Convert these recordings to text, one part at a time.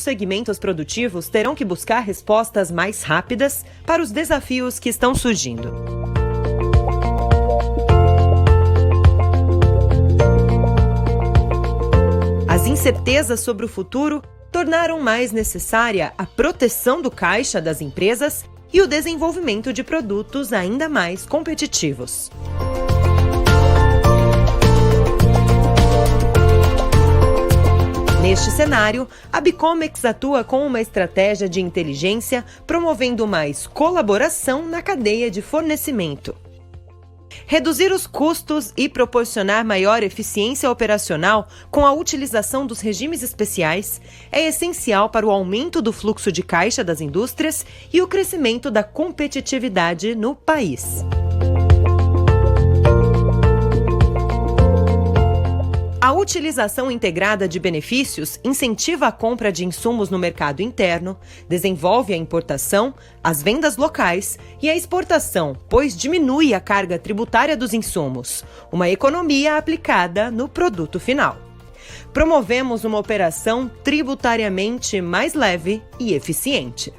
segmentos produtivos terão que buscar respostas mais rápidas para os desafios que estão surgindo. As incertezas sobre o futuro tornaram mais necessária a proteção do caixa das empresas e o desenvolvimento de produtos ainda mais competitivos. Neste cenário, a Bicomex atua com uma estratégia de inteligência, promovendo mais colaboração na cadeia de fornecimento. Reduzir os custos e proporcionar maior eficiência operacional com a utilização dos regimes especiais é essencial para o aumento do fluxo de caixa das indústrias e o crescimento da competitividade no país. A utilização integrada de benefícios incentiva a compra de insumos no mercado interno, desenvolve a importação, as vendas locais e a exportação, pois diminui a carga tributária dos insumos, uma economia aplicada no produto final. Promovemos uma operação tributariamente mais leve e eficiente.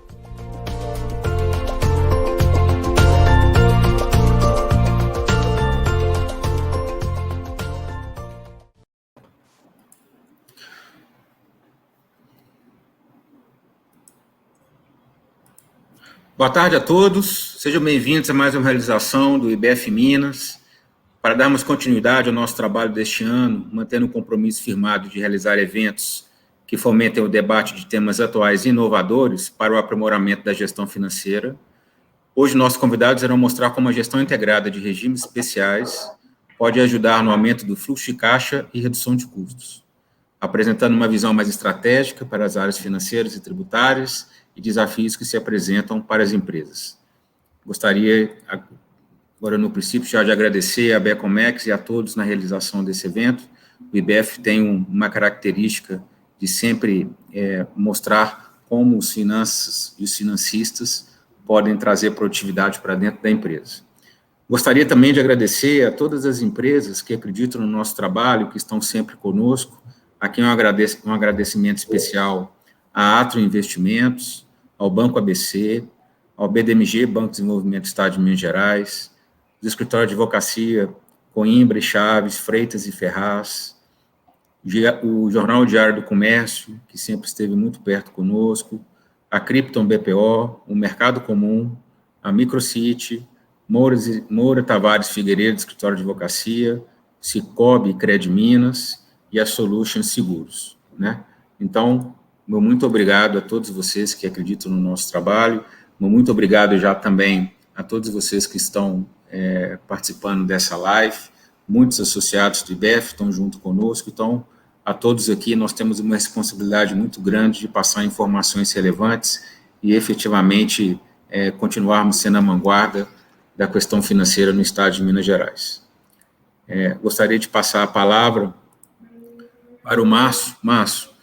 Boa tarde a todos, sejam bem-vindos a mais uma realização do IBF Minas. Para darmos continuidade ao nosso trabalho deste ano, mantendo o compromisso firmado de realizar eventos que fomentem o debate de temas atuais e inovadores para o aprimoramento da gestão financeira, hoje nossos convidados irão mostrar como a gestão integrada de regimes especiais pode ajudar no aumento do fluxo de caixa e redução de custos, apresentando uma visão mais estratégica para as áreas financeiras e tributárias e desafios que se apresentam para as empresas. Gostaria, agora no princípio, já de agradecer à Bicomex e a todos na realização desse evento. O IBF tem uma característica de sempre mostrar como os finanças e os financistas podem trazer produtividade para dentro da empresa. Gostaria também de agradecer a todas as empresas que acreditam no nosso trabalho, que estão sempre conosco. Aqui um agradecimento especial à Atro Investimentos, ao Banco ABC, ao BDMG, Banco de Desenvolvimento do Estado de Minas Gerais, do Escritório de Advocacia, Coimbra e Chaves, Freitas e Ferraz, o Jornal Diário do Comércio, que sempre esteve muito perto conosco, a Krypton BPO, o Mercado Comum, a Microcity, Moura Tavares Figueiredo, do Escritório de Advocacia, Cicobi Cred Minas e a Solution Seguros, né? Então, muito obrigado a todos vocês que acreditam no nosso trabalho, muito obrigado já também a todos vocês que estão participando dessa live, muitos associados do IBF estão junto conosco, então a todos aqui nós temos uma responsabilidade muito grande de passar informações relevantes e efetivamente continuarmos sendo a vanguarda da questão financeira no estado de Minas Gerais. Gostaria de passar a palavra para o Márcio. Márcio,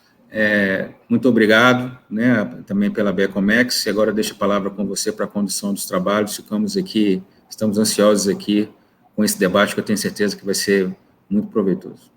muito obrigado, né, também pela Bicomex, e agora deixo a palavra com você para a condução dos trabalhos. Estamos ansiosos aqui com esse debate, que eu tenho certeza que vai ser muito proveitoso.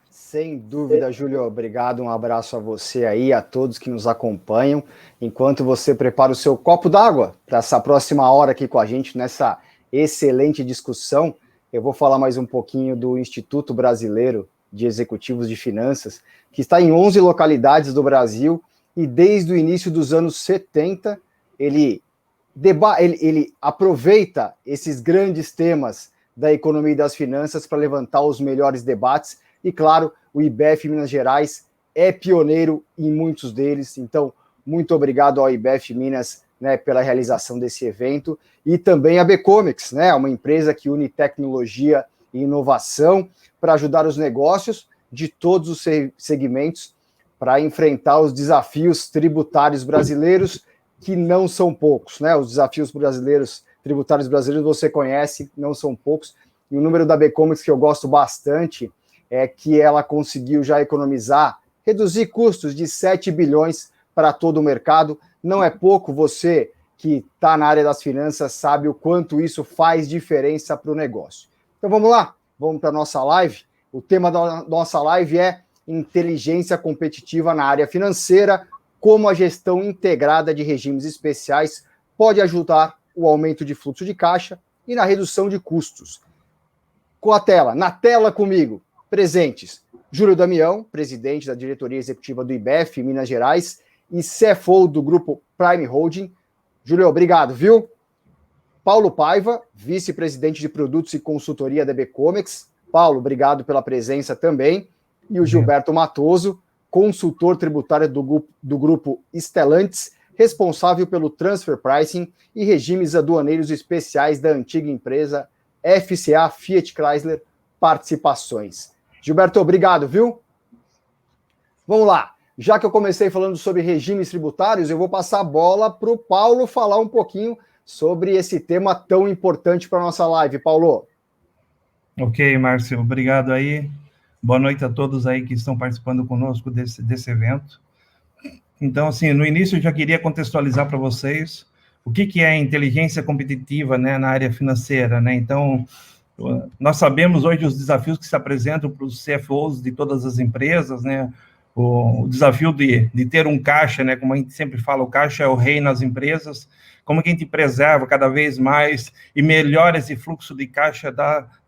Sem dúvida, Júlio, obrigado, um abraço a você aí, a todos que nos acompanham. Enquanto você prepara o seu copo d'água para essa próxima hora aqui com a gente, nessa excelente discussão, eu vou falar mais um pouquinho do Instituto Brasileiro de Executivos de Finanças, que está em 11 localidades do Brasil, e desde o início dos anos 70, ele aproveita esses grandes temas da economia e das finanças para levantar os melhores debates, e claro, o IBF Minas Gerais é pioneiro em muitos deles, então muito obrigado ao IBF Minas, né, pela realização desse evento, e também a Bicomex, né, uma empresa que une tecnologia e inovação para ajudar os negócios de todos os segmentos para enfrentar os desafios tributários brasileiros, que não são poucos, né? Os desafios tributários brasileiros você conhece, não são poucos. E o número da Bicomex que eu gosto bastante é que ela conseguiu já reduzir custos de 7 bilhões para todo o mercado. Não é pouco, você que está na área das finanças sabe o quanto isso faz diferença para o negócio. Então vamos lá, vamos para a nossa live. O tema da nossa live é inteligência competitiva na área financeira, como a gestão integrada de regimes especiais pode ajudar o aumento de fluxo de caixa e na redução de custos. Com a tela, na tela comigo, presentes Júlio Damião, presidente da diretoria executiva do IBEF, Minas Gerais, e CFO do grupo Prime Holding. Júlio, obrigado, viu? Paulo Paiva, vice-presidente de produtos e consultoria da Ecomex. Paulo, obrigado pela presença também. E o Gilberto Matoso, consultor tributário do grupo Stellantis, responsável pelo transfer pricing e regimes aduaneiros especiais da antiga empresa FCA Fiat Chrysler Participações. Gilberto, obrigado, viu? Vamos lá. Já que eu comecei falando sobre regimes tributários, eu vou passar a bola para o Paulo falar um pouquinho sobre esse tema tão importante para a nossa live. Paulo. Ok, Márcio, obrigado aí. Boa noite a todos aí que estão participando conosco desse evento. Então, assim, no início eu já queria contextualizar para vocês o que é inteligência competitiva, né, na área financeira, né? Então, nós sabemos hoje os desafios que se apresentam para os CFOs de todas as empresas, né? O desafio de ter um caixa, né? Como a gente sempre fala, o caixa é o rei nas empresas. Como que a gente preserva cada vez mais e melhora esse fluxo de caixa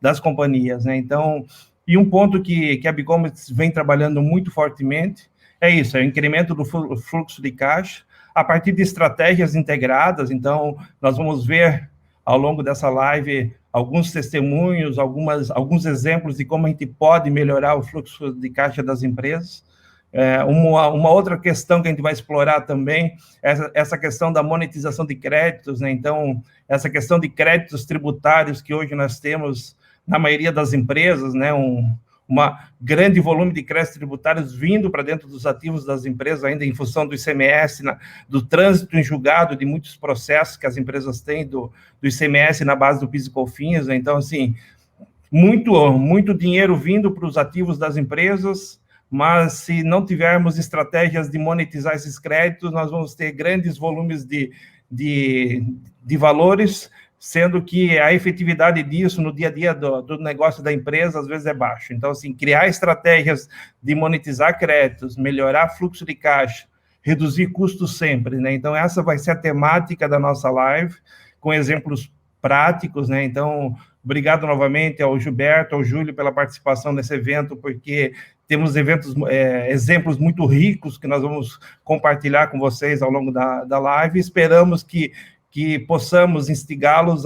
das companhias, né? Então, e um ponto que a Bicomex vem trabalhando muito fortemente é isso, é o incremento do fluxo de caixa a partir de estratégias integradas. Então, nós vamos ver ao longo dessa live alguns testemunhos, alguns exemplos de como a gente pode melhorar o fluxo de caixa das empresas. Uma outra questão que a gente vai explorar também é essa questão da monetização de créditos, né? Então, essa questão de créditos tributários que hoje nós temos na maioria das empresas, né? Uma grande volume de créditos tributários vindo para dentro dos ativos das empresas, ainda em função do ICMS, do trânsito em julgado de muitos processos que as empresas têm do ICMS na base do PIS e COFINS, né? Então, assim, muito dinheiro vindo para os ativos das empresas, mas se não tivermos estratégias de monetizar esses créditos, nós vamos ter grandes volumes de valores, sendo que a efetividade disso no dia a dia do negócio da empresa, às vezes, é baixa. Então, assim, criar estratégias de monetizar créditos, melhorar fluxo de caixa, reduzir custos sempre, né? Então, essa vai ser a temática da nossa live, com exemplos práticos, né? Então, obrigado novamente ao Gilberto, ao Júlio, pela participação nesse evento, porque temos exemplos muito ricos que nós vamos compartilhar com vocês ao longo da live. Esperamos que possamos instigá-los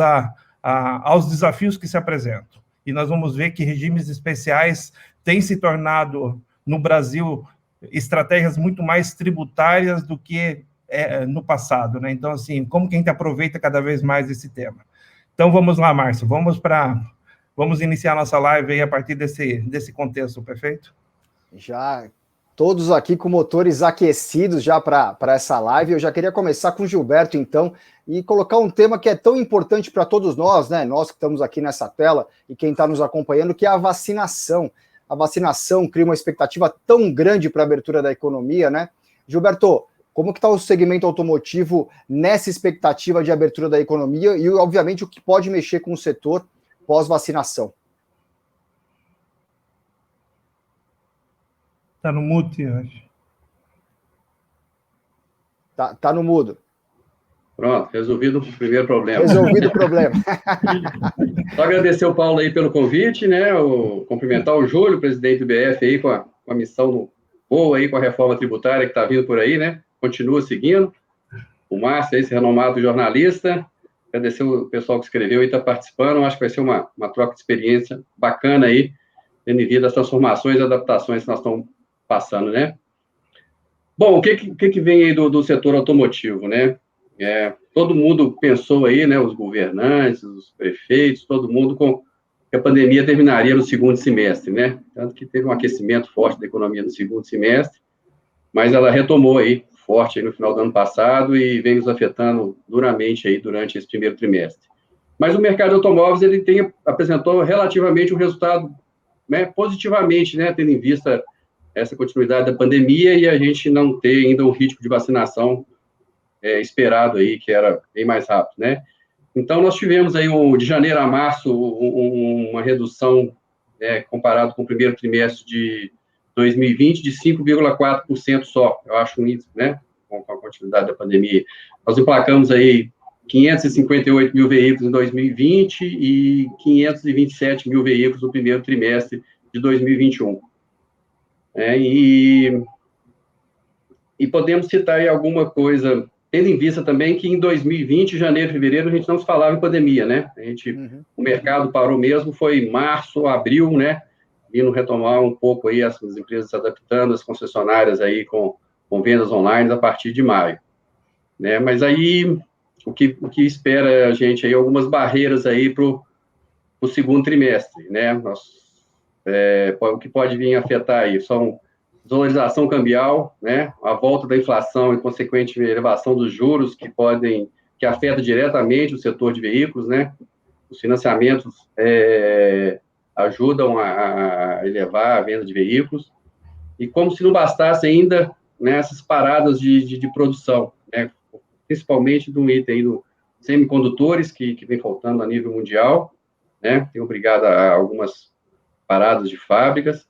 aos desafios que se apresentam. E nós vamos ver que regimes especiais têm se tornado, no Brasil, estratégias muito mais tributárias do que no passado, né? Então, assim, como que a gente aproveita cada vez mais esse tema? Então, vamos lá, Márcio, vamos iniciar nossa live aí a partir desse contexto, perfeito? Já todos aqui com motores aquecidos já para essa live. Eu já queria começar com o Gilberto, então, e colocar um tema que é tão importante para todos nós, né? Nós que estamos aqui nessa tela e quem está nos acompanhando, que é a vacinação. A vacinação cria uma expectativa tão grande para a abertura da economia, né? Gilberto, como que está o segmento automotivo nessa expectativa de abertura da economia e, obviamente, o que pode mexer com o setor pós-vacinação? Está no mute, eu acho. Tá no mudo. Pronto, resolvido o primeiro problema. Resolvido o problema. Só agradecer o Paulo aí pelo convite, né? Cumprimentar o Júlio, presidente do BF, aí com a missão boa aí com a reforma tributária que está vindo por aí, né? Continua seguindo. O Márcio, esse renomado jornalista. Agradecer o pessoal que escreveu e está participando. Acho que vai ser uma troca de experiência bacana aí, tendo em vista as transformações e adaptações que nós estamos passando, né? Bom, o que vem aí do setor automotivo, né? Todo mundo pensou aí, né? Os governantes, os prefeitos, todo mundo que a pandemia terminaria no segundo semestre, né? Tanto que teve um aquecimento forte da economia no segundo semestre, mas ela retomou aí, forte aí no final do ano passado e vem nos afetando duramente aí durante esse primeiro trimestre. Mas o mercado de automóveis, ele apresentou relativamente um resultado, né, positivamente, né, tendo em vista essa continuidade da pandemia e a gente não ter ainda um ritmo de vacinação esperado aí, que era bem mais rápido, né? Então, nós tivemos aí, de janeiro a março, uma redução, comparado com o primeiro trimestre de 2020, de 5,4% só. Eu acho um índice, né, com a continuidade da pandemia. Nós emplacamos aí 558 mil veículos em 2020 e 527 mil veículos no primeiro trimestre de 2021. E podemos citar aí alguma coisa, tendo em vista também que em 2020, janeiro e fevereiro, a gente não se falava em pandemia, né? O mercado parou mesmo, foi março, abril, né? Vindo retomar um pouco aí as empresas se adaptando, as concessionárias aí com vendas online a partir de maio, né? Mas aí, o que espera a gente aí, algumas barreiras aí para o segundo trimestre, né? O que pode vir a afetar aí são desvalorização cambial, né? A volta da inflação e consequente elevação dos juros que afeta diretamente o setor de veículos, né? Os financiamentos ajudam a elevar a venda de veículos, e como se não bastasse ainda, né, essas paradas de produção, né, principalmente do item aí dos semicondutores, que vem faltando a nível mundial, né, tem obrigado a algumas paradas de fábricas.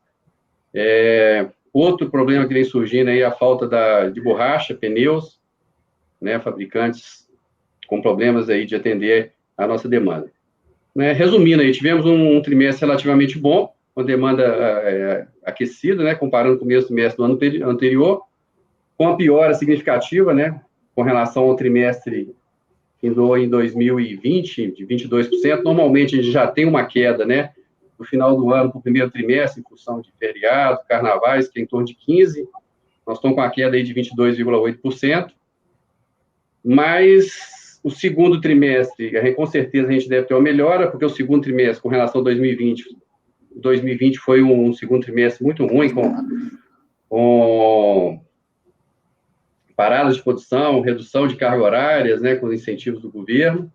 Outro problema que vem surgindo aí é a falta de borracha, pneus, né, fabricantes com problemas aí de atender a nossa demanda. Resumindo aí, tivemos um trimestre relativamente bom, com demanda aquecida, né, comparando com o mesmo trimestre do ano anterior, com a piora significativa, né, com relação ao trimestre que andou em 2020, de 22%. Normalmente, a gente já tem uma queda, né, no final do ano, para o primeiro trimestre, em função de feriado, carnavais, que é em torno de 15%. Nós estamos com a queda aí de 22,8%. Mas o segundo trimestre, com certeza a gente deve ter uma melhora, porque o segundo trimestre, com relação a 2020 foi um segundo trimestre muito ruim, com paradas de produção, redução de carga horárias, né, com os incentivos do governo.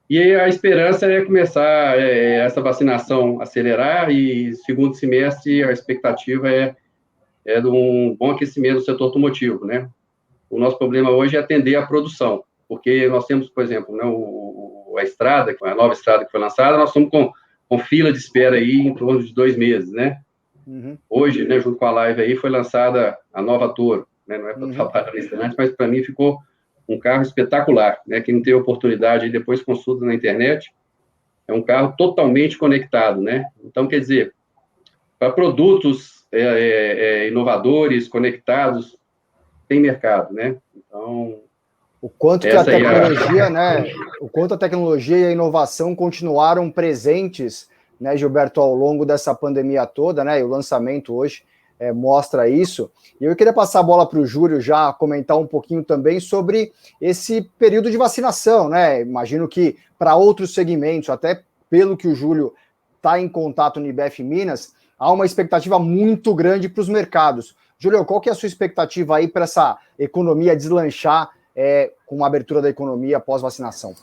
E a esperança é começar essa vacinação acelerar, e segundo semestre a expectativa é de um bom aquecimento do setor automotivo, né? O nosso problema hoje é atender a produção, porque nós temos, por exemplo, né, a nova estrada que foi lançada, nós estamos com fila de espera aí em torno de 2 meses, né? Hoje, né, junto com a live aí, foi lançada a nova Toro, né? Não é para falar restaurante, mas para mim ficou um carro espetacular, né? Quem não teve oportunidade aí depois consulta na internet, é um carro totalmente conectado, né? Então, quer dizer, para produtos inovadores, conectados, tem mercado, né? Então, o quanto que a tecnologia, né? O quanto a tecnologia e a inovação continuaram presentes, né, Gilberto, ao longo dessa pandemia toda, né? E o lançamento hoje mostra isso. E eu queria passar a bola para o Júlio já comentar um pouquinho também sobre esse período de vacinação, né? Imagino que para outros segmentos, até pelo que o Júlio está em contato no IBF Minas, há uma expectativa muito grande para os mercados. Júlio, qual que é a sua expectativa aí para essa economia deslanchar com a abertura da economia pós-vacinação?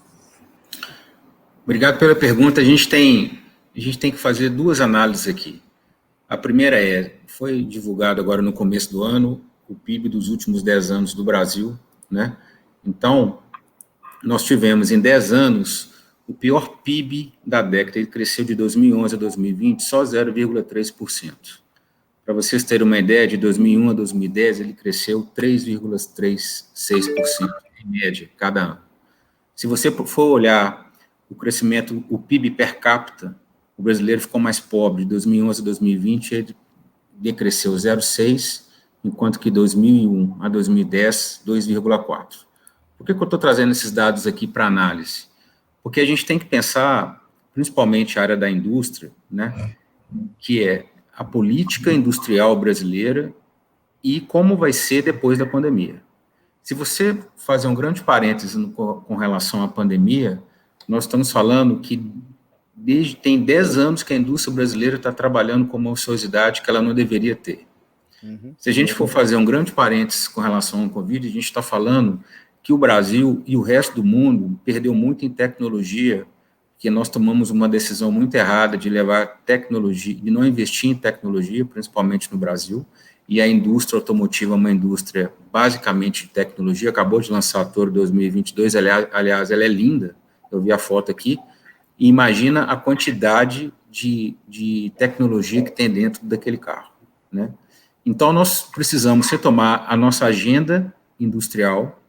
Obrigado pela pergunta. A gente tem que fazer 2 análises aqui. A primeira foi divulgado agora no começo do ano o PIB dos últimos 10 anos do Brasil, né? Então, nós tivemos em 10 anos o pior PIB da década. Ele cresceu de 2011 a 2020 só 0,3%. Para vocês terem uma ideia, de 2001 a 2010, ele cresceu 3,36% em média cada ano. Se você for olhar o crescimento, o PIB per capita, o brasileiro ficou mais pobre. De 2011 a 2020, ele decresceu 0,6%, enquanto que de 2001 a 2010, 2,4%. Por que eu estou trazendo esses dados aqui para análise? Porque a gente tem que pensar, principalmente a área da indústria, né, que é a política industrial brasileira e como vai ser depois da pandemia. Se você fazer um grande parêntese com relação à pandemia, nós estamos falando que tem 10 anos que a indústria brasileira está trabalhando com uma ociosidade que ela não deveria ter. Se a gente for fazer um grande parêntese com relação ao Covid, a gente está falando que o Brasil e o resto do mundo perdeu muito em tecnologia, que nós tomamos uma decisão muito errada de levar tecnologia, de não investir em tecnologia, principalmente no Brasil, e a indústria automotiva é uma indústria basicamente de tecnologia. Acabou de lançar a Toro 2022, aliás, ela é linda, eu vi a foto aqui, e imagina a quantidade de tecnologia que tem dentro daquele carro, né? Então, nós precisamos retomar a nossa agenda industrial,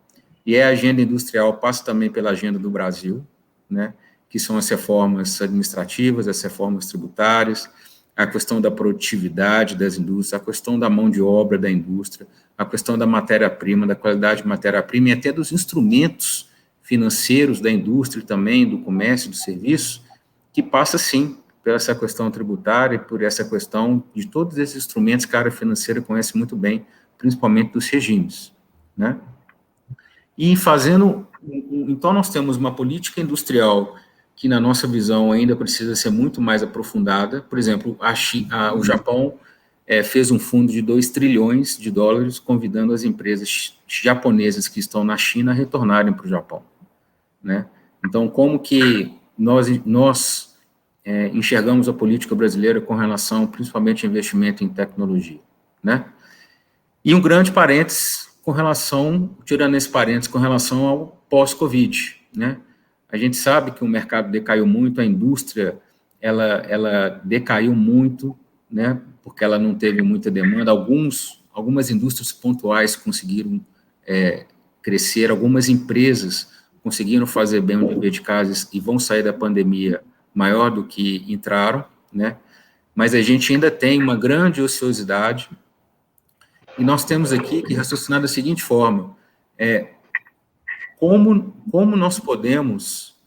e a agenda industrial passa também pela agenda do Brasil, né, que são as reformas administrativas, as reformas tributárias, a questão da produtividade das indústrias, a questão da mão de obra da indústria, a questão da matéria-prima, da qualidade de matéria-prima e até dos instrumentos financeiros da indústria e também do comércio, do serviço, que passa, sim, por essa questão tributária e por essa questão de todos esses instrumentos que a área financeira conhece muito bem, principalmente dos regimes, né? E então nós temos uma política industrial que, na nossa visão, ainda precisa ser muito mais aprofundada. Por exemplo, o Japão fez um fundo de 2 trilhões de dólares, convidando as empresas japonesas que estão na China a retornarem para o Japão, né? Então, como que nós enxergamos a política brasileira com relação, principalmente, ao investimento em tecnologia, né? E um grande parênteses tirando esse parênteses, com relação ao pós-Covid, né? A gente sabe que o mercado decaiu muito, a indústria, ela decaiu muito, né? Porque ela não teve muita demanda. Algumas indústrias pontuais conseguiram crescer, algumas empresas conseguiram fazer bem o dever de casa e vão sair da pandemia maior do que entraram, né? Mas a gente ainda tem uma grande ociosidade, e nós temos aqui que raciocinar da seguinte forma: como nós podemos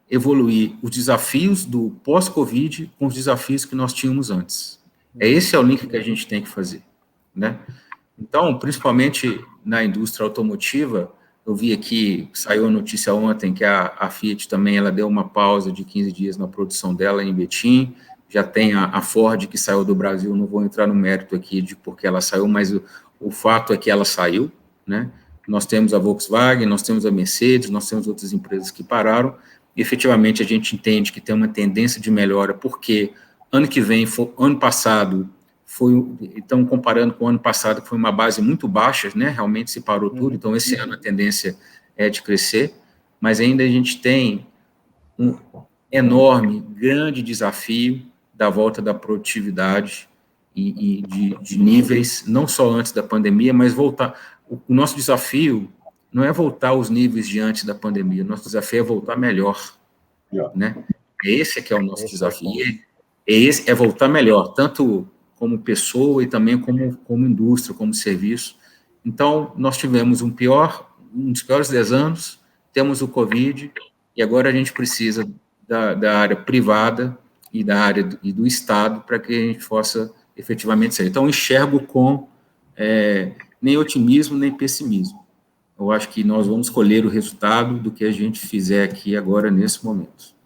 evoluir os desafios do pós-Covid com os desafios que nós tínhamos antes. Esse é o link que a gente tem que fazer, né? Então, principalmente na indústria automotiva, eu vi aqui, saiu a notícia ontem que a Fiat também ela deu uma pausa de 15 dias na produção dela em Betim. Já tem a Ford que saiu do Brasil, não vou entrar no mérito aqui de porque ela saiu, mas o fato é que ela saiu, né? Nós temos a Volkswagen, nós temos a Mercedes, nós temos outras empresas que pararam. Efetivamente, a gente entende que tem uma tendência de melhora, porque ano passado, então, comparando com o ano passado, que foi uma base muito baixa, né? Realmente se parou tudo, então esse ano a tendência é de crescer, mas ainda a gente tem um enorme, grande desafio da volta da produtividade e de níveis, não só antes da pandemia, mas voltar. O nosso desafio não é voltar aos níveis de antes da pandemia, o nosso desafio é voltar melhor, né? Esse que é o nosso desafio, é voltar melhor, tanto como pessoa e também como indústria, como serviço. Então, nós tivemos um dos piores 10 anos, temos o Covid, e agora a gente precisa da área privada e da área do Estado para que a gente possa efetivamente sair. Então, enxergo com nem otimismo, nem pessimismo. Eu acho que nós vamos colher o resultado do que a gente fizer aqui agora, nesse momento.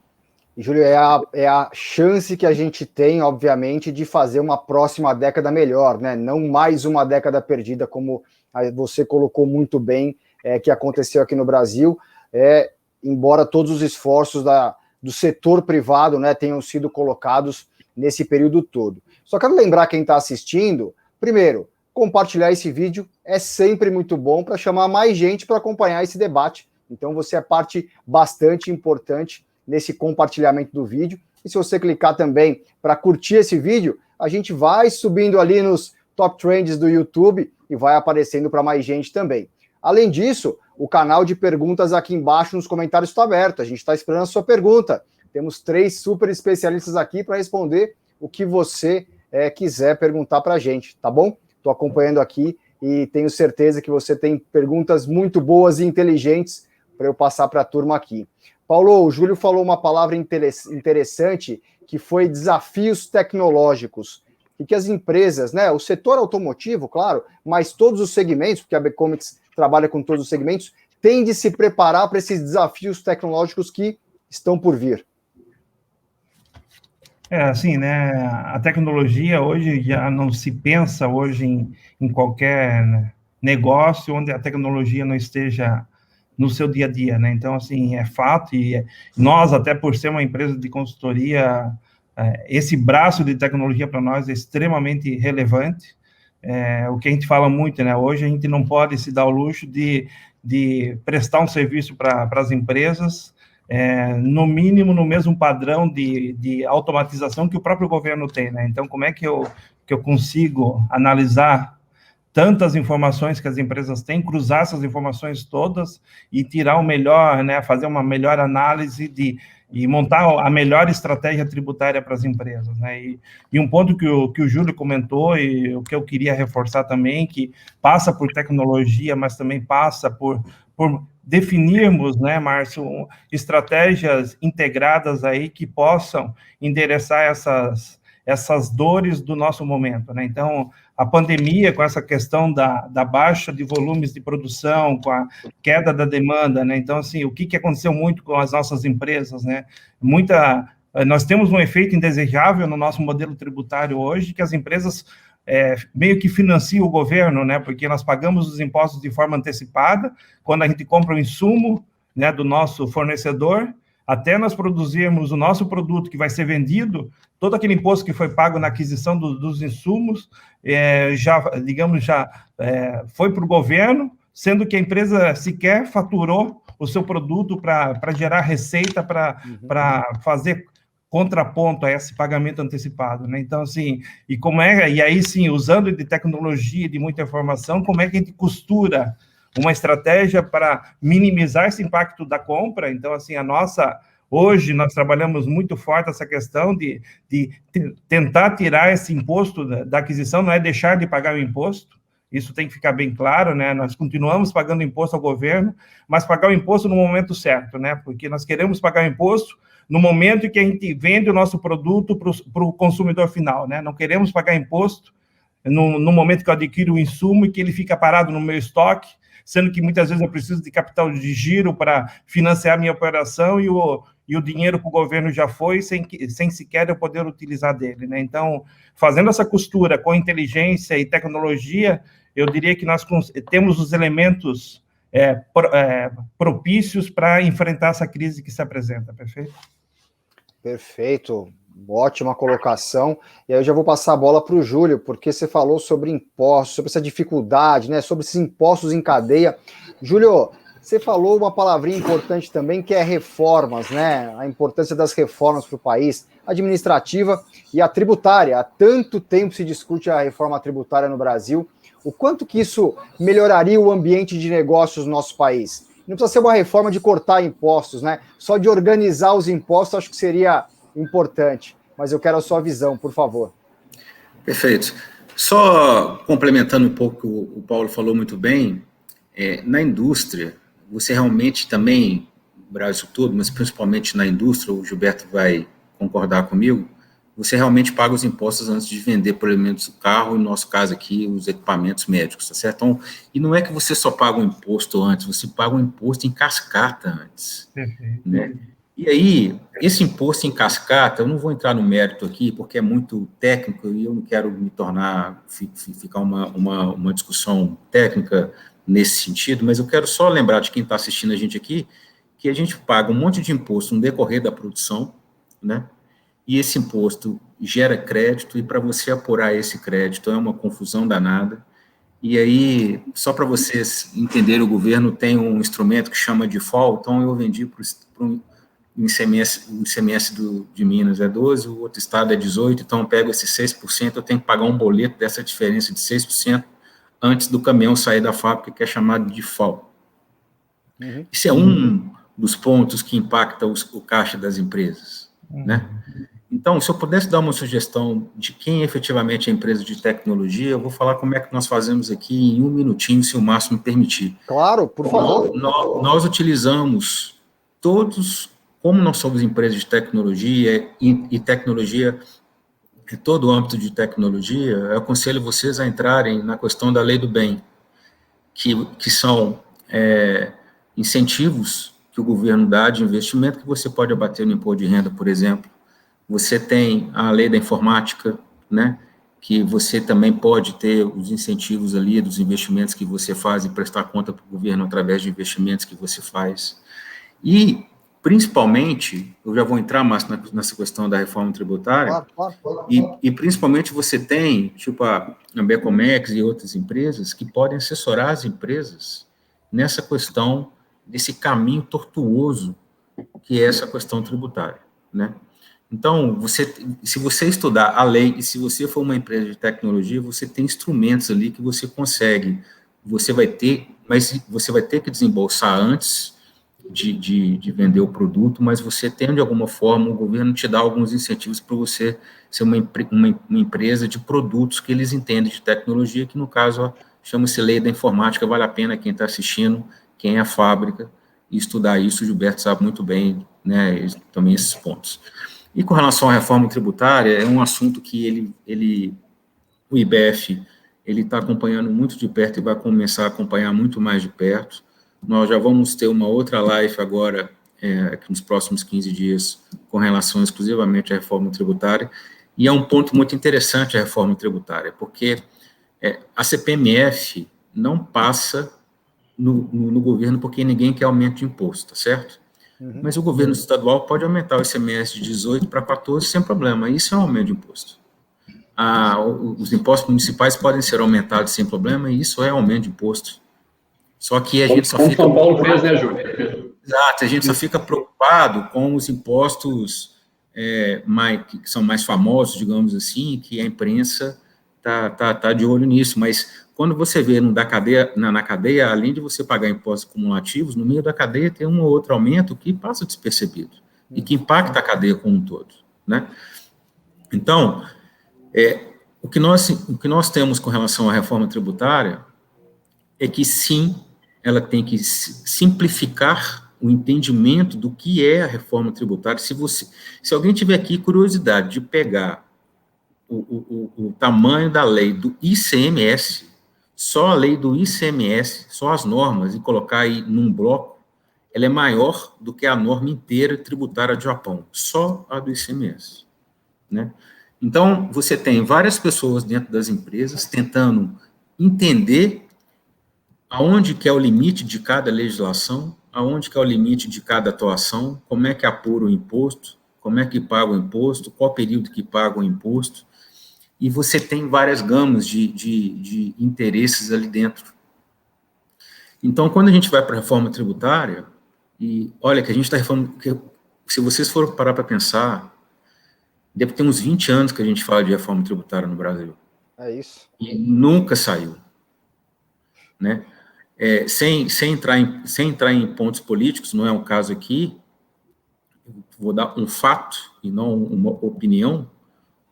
Júlio, é a chance que a gente tem, obviamente, de fazer uma próxima década melhor, né? Não mais uma década perdida, como você colocou muito bem, que aconteceu aqui no Brasil, embora todos os esforços do setor privado, né, tenham sido colocados nesse período todo. Só quero lembrar quem está assistindo, primeiro, compartilhar esse vídeo é sempre muito bom para chamar mais gente para acompanhar esse debate. Então, você é parte bastante importante nesse compartilhamento do vídeo. E se você clicar também para curtir esse vídeo, a gente vai subindo ali nos top trends do YouTube e vai aparecendo para mais gente também. Além disso, o canal de perguntas aqui embaixo nos comentários está aberto. A gente está esperando a sua pergunta. Temos 3 super especialistas aqui para responder o que você quiser perguntar para a gente, tá bom? Estou acompanhando aqui e tenho certeza que você tem perguntas muito boas e inteligentes para eu passar para a turma aqui. Paulo, o Júlio falou uma palavra interessante, que foi desafios tecnológicos, e que as empresas, né, o setor automotivo, claro, mas todos os segmentos, porque a B-Comics trabalha com todos os segmentos, tem de se preparar para esses desafios tecnológicos que estão por vir. Assim, né, a tecnologia hoje já não se pensa hoje em qualquer negócio onde a tecnologia não esteja no seu dia a dia, né? Então, assim, é fato, e nós, até por ser uma empresa de consultoria, esse braço de tecnologia para nós é extremamente relevante. O que a gente fala muito, né? Hoje a gente não pode se dar o luxo de prestar um serviço para as empresas, no mínimo no mesmo padrão de automatização que o próprio governo tem, né? Então, como é que eu consigo analisar tantas informações que as empresas têm, cruzar essas informações todas e tirar o melhor, né, fazer uma melhor análise e montar a melhor estratégia tributária para as empresas, né? E um ponto que o Júlio comentou e o que eu queria reforçar também, que passa por tecnologia, mas também passa por definirmos, né, Márcio, estratégias integradas aí que possam endereçar essas dores do nosso momento, né? Então, a pandemia, com essa questão da baixa de volumes de produção, com a queda da demanda, né? Então, assim, o que aconteceu muito com as nossas empresas, né? Nós temos um efeito indesejável no nosso modelo tributário hoje, que as empresas meio que financiam o governo, né? Porque nós pagamos os impostos de forma antecipada, quando a gente compra o insumo, né, do nosso fornecedor, até nós produzirmos o nosso produto que vai ser vendido, todo aquele imposto que foi pago na aquisição dos insumos, já foi para o governo, sendo que a empresa sequer faturou o seu produto para gerar receita, para fazer contraponto a esse pagamento antecipado, né? Então, assim, e aí sim, usando de tecnologia, de muita informação, como é que a gente costura uma estratégia para minimizar esse impacto da compra? Então, assim, hoje nós trabalhamos muito forte essa questão de tentar tirar esse imposto da aquisição, não é deixar de pagar o imposto, isso tem que ficar bem claro, né? Nós continuamos pagando imposto ao governo, mas pagar o imposto no momento certo, né? Porque nós queremos pagar o imposto no momento em que a gente vende o nosso produto para o consumidor final, né? Não queremos pagar imposto no momento que eu adquiro o insumo e que ele fica parado no meu estoque, sendo que muitas vezes eu preciso de capital de giro para financiar a minha operação e o dinheiro para o governo já foi, sem sequer eu poder utilizar dele, né? Então, fazendo essa costura com inteligência e tecnologia, eu diria que nós temos os elementos propícios para enfrentar essa crise que se apresenta, perfeito? Perfeito, ótima colocação. E aí eu já vou passar a bola para o Júlio, porque você falou sobre impostos, sobre essa dificuldade, né, sobre esses impostos em cadeia. Júlio, você falou uma palavrinha importante também, que é reformas, né? A importância das reformas para o país, administrativa e a tributária. Há tanto tempo se discute a reforma tributária no Brasil. O quanto que isso melhoraria o ambiente de negócios no nosso país? Não precisa ser uma reforma de cortar impostos, né? Só de organizar os impostos, acho que seria importante. Mas eu quero a sua visão, por favor. Perfeito. Só complementando um pouco o que o Paulo falou muito bem, na indústria, você realmente também, no Brasil todo, mas principalmente na indústria, o Gilberto vai concordar comigo, você realmente paga os impostos antes de vender, por exemplo, o carro, no nosso caso aqui, os equipamentos médicos, tá certo? Então, e não é que você só paga o imposto antes, você paga o imposto em cascata antes, né? E aí, esse imposto em cascata, eu não vou entrar no mérito aqui, porque é muito técnico e eu não quero me ficar uma discussão técnica nesse sentido, mas eu quero só lembrar de quem está assistindo a gente aqui, que a gente paga um monte de imposto no decorrer da produção, né? E esse imposto gera crédito, e para você apurar esse crédito é uma confusão danada. E aí, só para vocês entenderem, o governo tem um instrumento que chama default, então eu vendi para o ICMS de Minas é 12%, o outro estado é 18%, então eu pego esses 6%, eu tenho que pagar um boleto dessa diferença de 6% antes do caminhão sair da fábrica, que é chamado de default. Uhum. Isso é um dos pontos que impacta o caixa das empresas, né? Então, se eu pudesse dar uma sugestão de quem efetivamente é empresa de tecnologia, eu vou falar como é que nós fazemos aqui em um minutinho, se o Márcio me permitir. Claro, por favor. Nós utilizamos todos, como nós somos empresa de tecnologia, e tecnologia, em todo o âmbito de tecnologia, eu aconselho vocês a entrarem na questão da lei do bem, que são incentivos que o governo dá de investimento que você pode abater no imposto de renda, por exemplo. Você tem a lei da informática, né, que você também pode ter os incentivos ali dos investimentos que você faz e prestar conta para o governo através de investimentos que você faz. E, principalmente, eu já vou entrar mais nessa questão da reforma tributária, e principalmente você tem, tipo a Becomex e outras empresas que podem assessorar as empresas nessa questão desse caminho tortuoso que é essa questão tributária, né? Então, se você estudar a lei, e se você for uma empresa de tecnologia, você tem instrumentos ali que você consegue, mas você vai ter que desembolsar antes de vender o produto, mas você tem, de alguma forma, o governo te dá alguns incentivos para você ser uma empresa de produtos que eles entendem de tecnologia, que no caso chama-se Lei da Informática. Vale a pena quem está assistindo, quem é a fábrica, estudar isso. O Gilberto sabe muito bem, né, também esses pontos. E com relação à reforma tributária, é um assunto que o IBF ele está acompanhando muito de perto e vai começar a acompanhar muito mais de perto. Nós já vamos ter uma outra live agora, nos próximos 15 dias, com relação exclusivamente à reforma tributária, e é um ponto muito interessante a reforma tributária, porque a CPMF não passa no governo porque ninguém quer aumento de imposto, tá certo? Mas o governo estadual pode aumentar o ICMS de 18 para 14 sem problema, isso é um aumento de imposto. Os impostos municipais podem ser aumentados sem problema, e isso é aumento de imposto. Só que a gente só fica... Como São Paulo fez, né, Júlio? Exato, a gente só fica preocupado com os impostos que são mais famosos, digamos assim, que a imprensa tá de olho nisso, mas quando você vê na cadeia, além de você pagar impostos cumulativos, no meio da cadeia tem um ou outro aumento que passa despercebido e que impacta a cadeia como um todo, né? Então, o que nós temos com relação à reforma tributária é que, sim, ela tem que simplificar o entendimento do que é a reforma tributária. Se alguém tiver aqui curiosidade de pegar o tamanho da lei do ICMS, só a lei do ICMS, só as normas, e colocar aí num bloco, ela é maior do que a norma inteira tributária do Japão, só a do ICMS, né? Então, você tem várias pessoas dentro das empresas tentando entender aonde que é o limite de cada legislação, aonde que é o limite de cada atuação, como é que apura o imposto, como é que paga o imposto, qual período que paga o imposto, e você tem várias gamas de interesses ali dentro. Então, quando a gente vai para a reforma tributária, e olha que a gente está reformando, se vocês forem parar para pensar, deve ter uns 20 anos que a gente fala de reforma tributária no Brasil. É isso. E nunca saiu, né? Sem entrar em pontos políticos, não é um caso aqui, vou dar um fato e não uma opinião.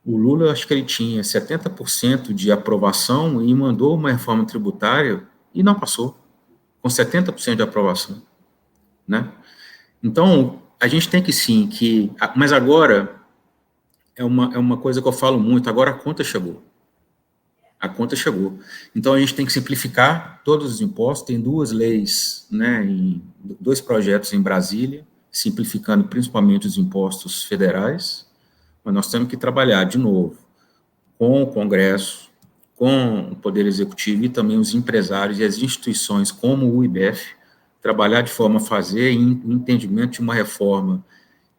O Lula, acho que ele tinha 70% de aprovação e mandou uma reforma tributária e não passou, com 70% de aprovação, né? Então, a gente tem que sim, mas agora, é uma coisa que eu falo muito, agora a conta chegou. A conta chegou. Então, a gente tem que simplificar todos os impostos, tem 2 leis, né, 2 projetos em Brasília, simplificando principalmente os impostos federais, mas nós temos que trabalhar, de novo, com o Congresso, com o Poder Executivo e também os empresários e as instituições como o IBF, trabalhar de forma a fazer entendimento de uma reforma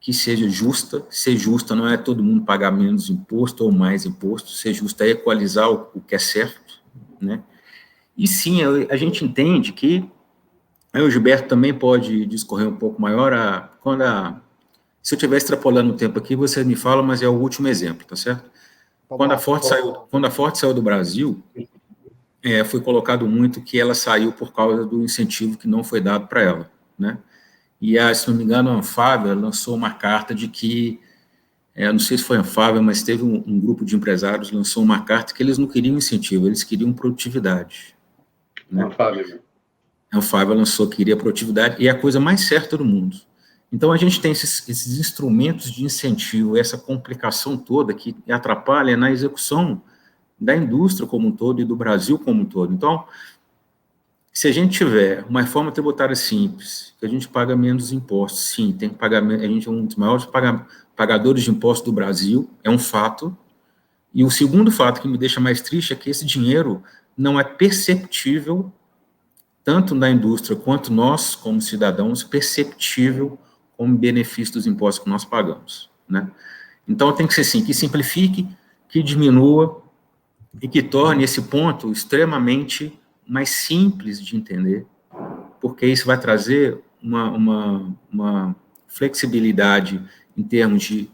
que seja justa. Ser justa não é todo mundo pagar menos imposto ou mais imposto, ser justa é equalizar o que é certo, né? E sim, a gente entende que, aí o Gilberto também pode discorrer um pouco maior, se eu estiver extrapolando o tempo aqui, você me fala, mas é o último exemplo, tá certo? Quando a Ford saiu do Brasil, foi colocado muito que ela saiu por causa do incentivo que não foi dado para ela, né? E, se não me engano, a Anfávia lançou uma carta de que, não sei se foi a Anfávia, mas teve um grupo de empresários lançou uma carta que eles não queriam incentivo, eles queriam produtividade, né? A Anfávia lançou que queria produtividade, e é a coisa mais certa do mundo. Então, a gente tem esses instrumentos de incentivo, essa complicação toda que atrapalha na execução da indústria como um todo e do Brasil como um todo. Então, se a gente tiver uma reforma tributária simples, que a gente paga menos impostos, sim, tem que pagar, a gente é um dos maiores pagadores de impostos do Brasil, é um fato. E o segundo fato que me deixa mais triste é que esse dinheiro não é perceptível, tanto na indústria quanto nós, como cidadãos, perceptível como benefício dos impostos que nós pagamos, né? Então, tem que ser assim, que simplifique, que diminua e que torne esse ponto extremamente mais simples de entender, porque isso vai trazer uma flexibilidade em termos de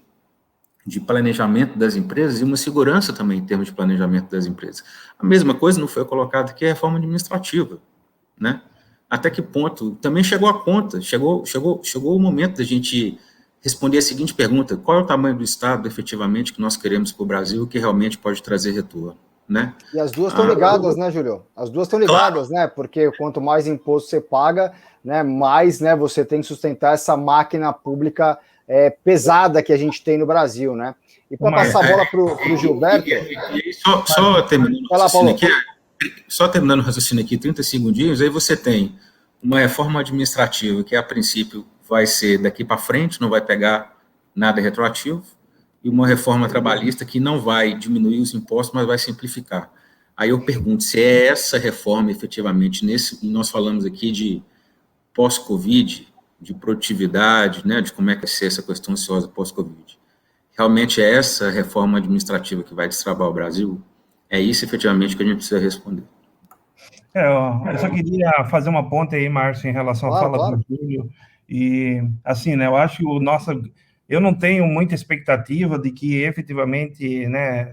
de planejamento das empresas e uma segurança também em termos de planejamento das empresas. A mesma coisa não foi colocada aqui a reforma administrativa, né? Até que ponto? Também chegou a conta, chegou o momento da gente responder a seguinte pergunta: qual é o tamanho do Estado, efetivamente, que nós queremos para o Brasil, que realmente pode trazer retorno, né? E as duas estão ligadas, né, Júlio? As duas estão ligadas, claro, né? Porque quanto mais imposto você paga, né, mais, né, você tem que sustentar essa máquina pública pesada que a gente tem no Brasil, né? E para passar a bola para o Gilberto... Só terminando o raciocínio aqui, 30 segundinhos, aí você tem uma reforma administrativa que, a princípio, vai ser daqui para frente, não vai pegar nada retroativo, e uma reforma trabalhista que não vai diminuir os impostos, mas vai simplificar. Aí eu pergunto, se é essa reforma, efetivamente, nós falamos aqui de pós-Covid, de produtividade, né, de como é que vai ser essa questão ansiosa pós-Covid. Realmente é essa reforma administrativa que vai destravar o Brasil? É isso, efetivamente, que a gente precisa responder. Eu só queria fazer uma ponte aí, Márcio, em relação à fala do Júlio. E, assim, né, eu acho que eu não tenho muita expectativa de que, efetivamente, né,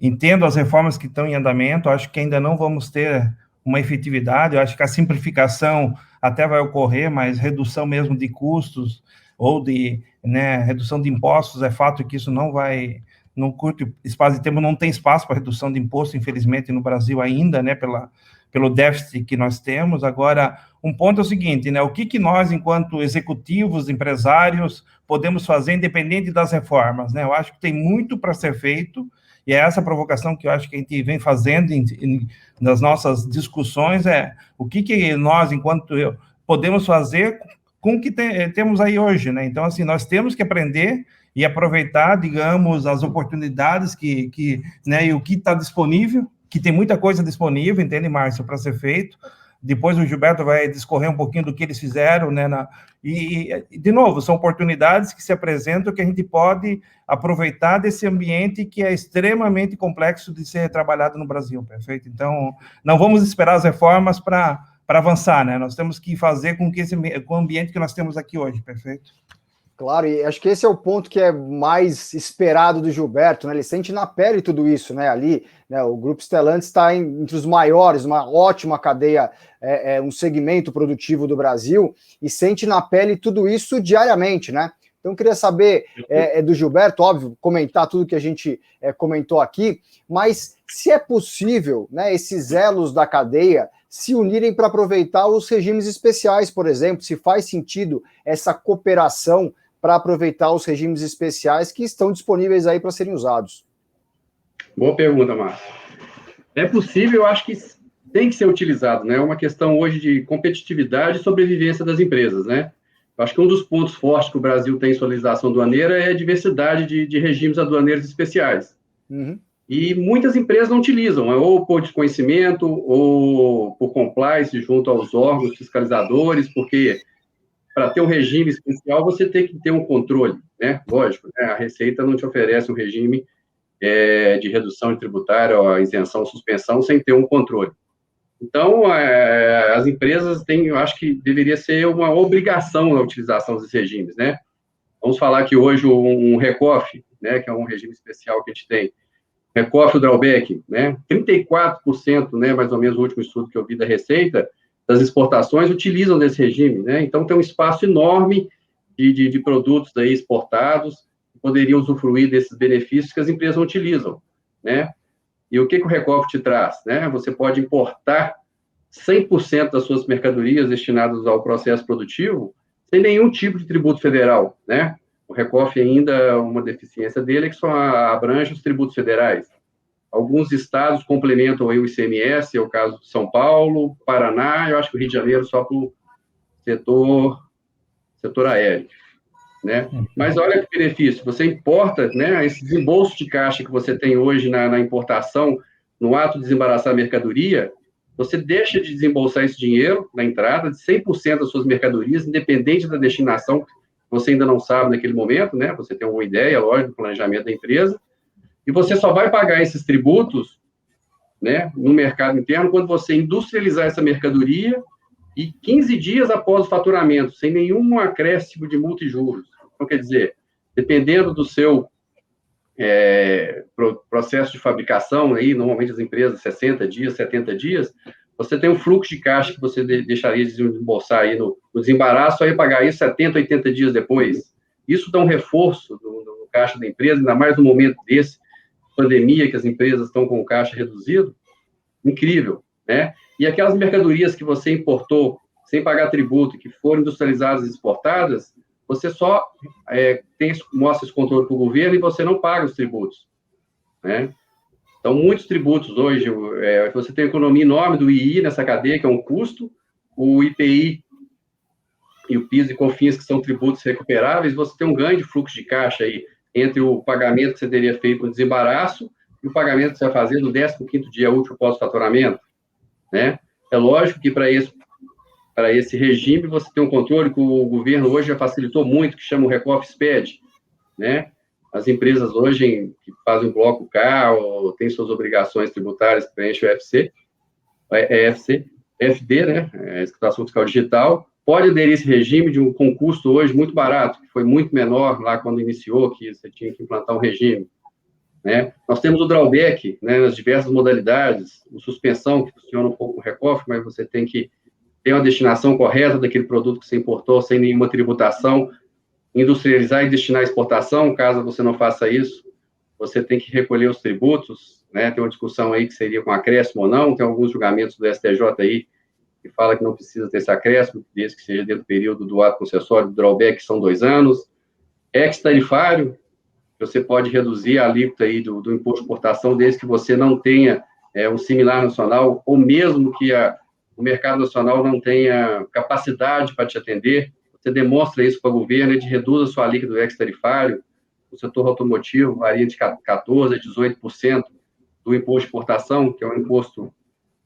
entendo as reformas que estão em andamento, acho que ainda não vamos ter uma efetividade, eu acho que a simplificação até vai ocorrer, mas redução mesmo de custos ou de, né, redução de impostos, é fato que isso não vai, num curto espaço de tempo, não tem espaço para redução de imposto, infelizmente, no Brasil ainda, né, pelo déficit que nós temos. Agora, um ponto é o seguinte, né, o que nós, enquanto executivos, empresários, podemos fazer independente das reformas, né? Eu acho que tem muito para ser feito, e é essa provocação que eu acho que a gente vem fazendo nas nossas discussões, o que nós, enquanto podemos fazer com o que temos aí hoje, né? Então, assim, nós temos que aprender e aproveitar, digamos, as oportunidades né, e o que está disponível, que tem muita coisa disponível, entende, Márcio, para ser feito. Depois o Gilberto vai discorrer um pouquinho do que eles fizeram, né? E, de novo, são oportunidades que se apresentam que a gente pode aproveitar desse ambiente que é extremamente complexo de ser trabalhado no Brasil, perfeito? Então, não vamos esperar as reformas para avançar, né? Nós temos que fazer com o ambiente que nós temos aqui hoje, perfeito? Claro, e acho que esse é o ponto que é mais esperado do Gilberto, né? Ele sente na pele tudo isso, né? Ali, né? O Grupo Stellantis está entre os maiores, uma ótima cadeia, um segmento produtivo do Brasil, e sente na pele tudo isso diariamente, né? Então, eu queria saber do Gilberto, óbvio, comentar tudo que a gente comentou aqui, mas se é possível, né, esses elos da cadeia se unirem para aproveitar os regimes especiais, por exemplo, se faz sentido essa cooperação para aproveitar os regimes especiais que estão disponíveis aí para serem usados. Boa pergunta, Márcio. É possível, eu acho que tem que ser utilizado, né? É uma questão hoje de competitividade e sobrevivência das empresas, né? Eu acho que um dos pontos fortes que o Brasil tem em sua legislação aduaneira é a diversidade de regimes aduaneiros especiais. Uhum. E muitas empresas não utilizam, ou por desconhecimento, ou por compliance junto aos órgãos fiscalizadores, porque para ter um regime especial, você tem que ter um controle, né? Lógico, né? A Receita não te oferece um regime de redução tributária, ou isenção, suspensão, sem ter um controle. Então, as empresas têm, eu acho que deveria ser uma obrigação a utilização desses regimes, né? Vamos falar que hoje um RECOF, né, que é um regime especial que a gente tem, RECOF, o drawback, né? 34%, né, mais ou menos o último estudo que eu vi da Receita, das exportações utilizam desse regime, né? Então, tem um espaço enorme de produtos aí exportados que poderiam usufruir desses benefícios que as empresas não utilizam, né? E o que o RECOF te traz, né? Você pode importar 100% das suas mercadorias destinadas ao processo produtivo sem nenhum tipo de tributo federal, né? O RECOF ainda, uma deficiência dele é que só abrange os tributos federais. Alguns estados complementam aí o ICMS, é o caso de São Paulo, Paraná, eu acho que o Rio de Janeiro só para o setor aéreo, né? Mas olha que benefício, você importa, né, esse desembolso de caixa que você tem hoje na importação, no ato de desembaraçar a mercadoria, você deixa de desembolsar esse dinheiro na entrada de 100% das suas mercadorias, independente da destinação, você ainda não sabe naquele momento, né? Você tem uma ideia, lógico, do planejamento da empresa, e você só vai pagar esses tributos, né, no mercado interno quando você industrializar essa mercadoria e 15 dias após o faturamento, sem nenhum acréscimo de multa e juros. Então, quer dizer, dependendo do seu processo de fabricação, aí, normalmente as empresas, 60 dias, 70 dias, você tem um fluxo de caixa que você deixaria de desembolsar aí no desembaraço, só ia pagar isso 70, 80 dias depois. Isso dá um reforço no caixa da empresa, ainda mais no momento desse, pandemia, que as empresas estão com o caixa reduzido, incrível, né? E aquelas mercadorias que você importou sem pagar tributo, que foram industrializadas e exportadas, você só mostra esse controle para o governo e você não paga os tributos, né? Então, muitos tributos hoje, você tem uma economia enorme do II nessa cadeia, que é um custo, o IPI e o PIS e COFINS, que são tributos recuperáveis, você tem um ganho de fluxo de caixa aí, entre o pagamento que você teria feito no desembaraço e o pagamento que você vai fazer no 15º dia útil pós-faturamento, né? É lógico que para esse regime você tem um controle que o governo hoje já facilitou muito, que chama o Recoff SPED, né? As empresas hoje que fazem o bloco K ou têm suas obrigações tributárias que preenchem o FD, né? Escrituração Fiscal Digital, pode aderir esse regime com um custo hoje muito barato, que foi muito menor lá quando iniciou, que você tinha que implantar um regime, né? Nós temos o drawback, né, nas diversas modalidades, a suspensão, que funciona um pouco com o Recoff, mas você tem que ter uma destinação correta daquele produto que você importou, sem nenhuma tributação, industrializar e destinar à exportação. Caso você não faça isso, você tem que recolher os tributos, né? Tem uma discussão aí que seria com acréscimo ou não, tem alguns julgamentos do STJ aí que fala que não precisa ter esse acréscimo, desde que seja dentro do período do ato concessório do drawback, que são 2 anos. Ex-tarifário, você pode reduzir a alíquota aí do imposto de importação, desde que você não tenha um similar nacional, ou mesmo que o mercado nacional não tenha capacidade para te atender. Você demonstra isso para o governo, ele reduz a sua alíquota do ex-tarifário. O setor automotivo varia de 14% a 18% do imposto de importação, que é um imposto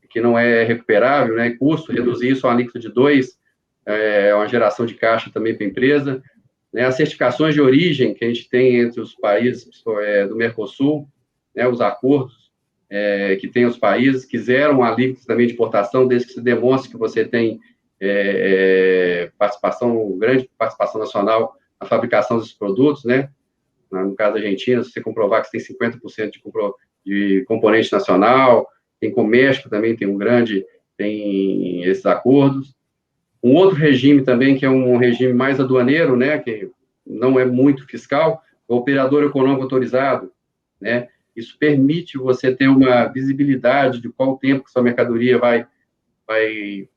que não é recuperável, né? Custo, reduzir isso a uma alíquota de 2%, é uma geração de caixa também para a empresa. Né? As certificações de origem que a gente tem entre os países do Mercosul, né? Os acordos que tem os países, quiseram uma alíquota também de importação, desde que se demonstre que você tem grande participação nacional na fabricação desses produtos, né? No caso da Argentina, se você comprovar que você tem 50% de componente nacional, tem com o México também, tem esses acordos. Um outro regime também, que é um regime mais aduaneiro, né, que não é muito fiscal, é o operador econômico autorizado, né? Isso permite você ter uma visibilidade de qual tempo que sua mercadoria vai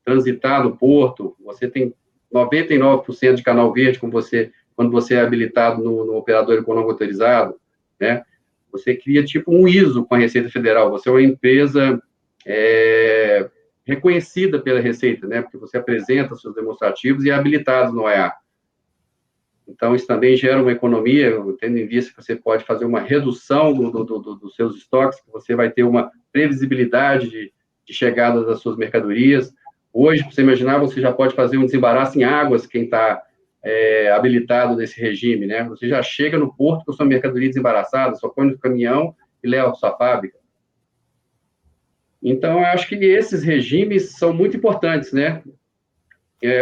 transitar no porto. Você tem 99% de canal verde quando você é habilitado no operador econômico autorizado, né? Você cria tipo um ISO com a Receita Federal. Você é uma empresa reconhecida pela Receita, né? Porque você apresenta seus demonstrativos e é habilitado no OEA. Então, isso também gera uma economia, tendo em vista que você pode fazer uma redução dos seus estoques, que você vai ter uma previsibilidade de chegada das suas mercadorias. Hoje, para você imaginar, você já pode fazer um desembaraço em águas, quem está habilitado nesse regime, né? Você já chega no porto com a sua mercadoria desembaraçada, só põe no caminhão e leva para sua fábrica. Então, eu acho que esses regimes são muito importantes, né?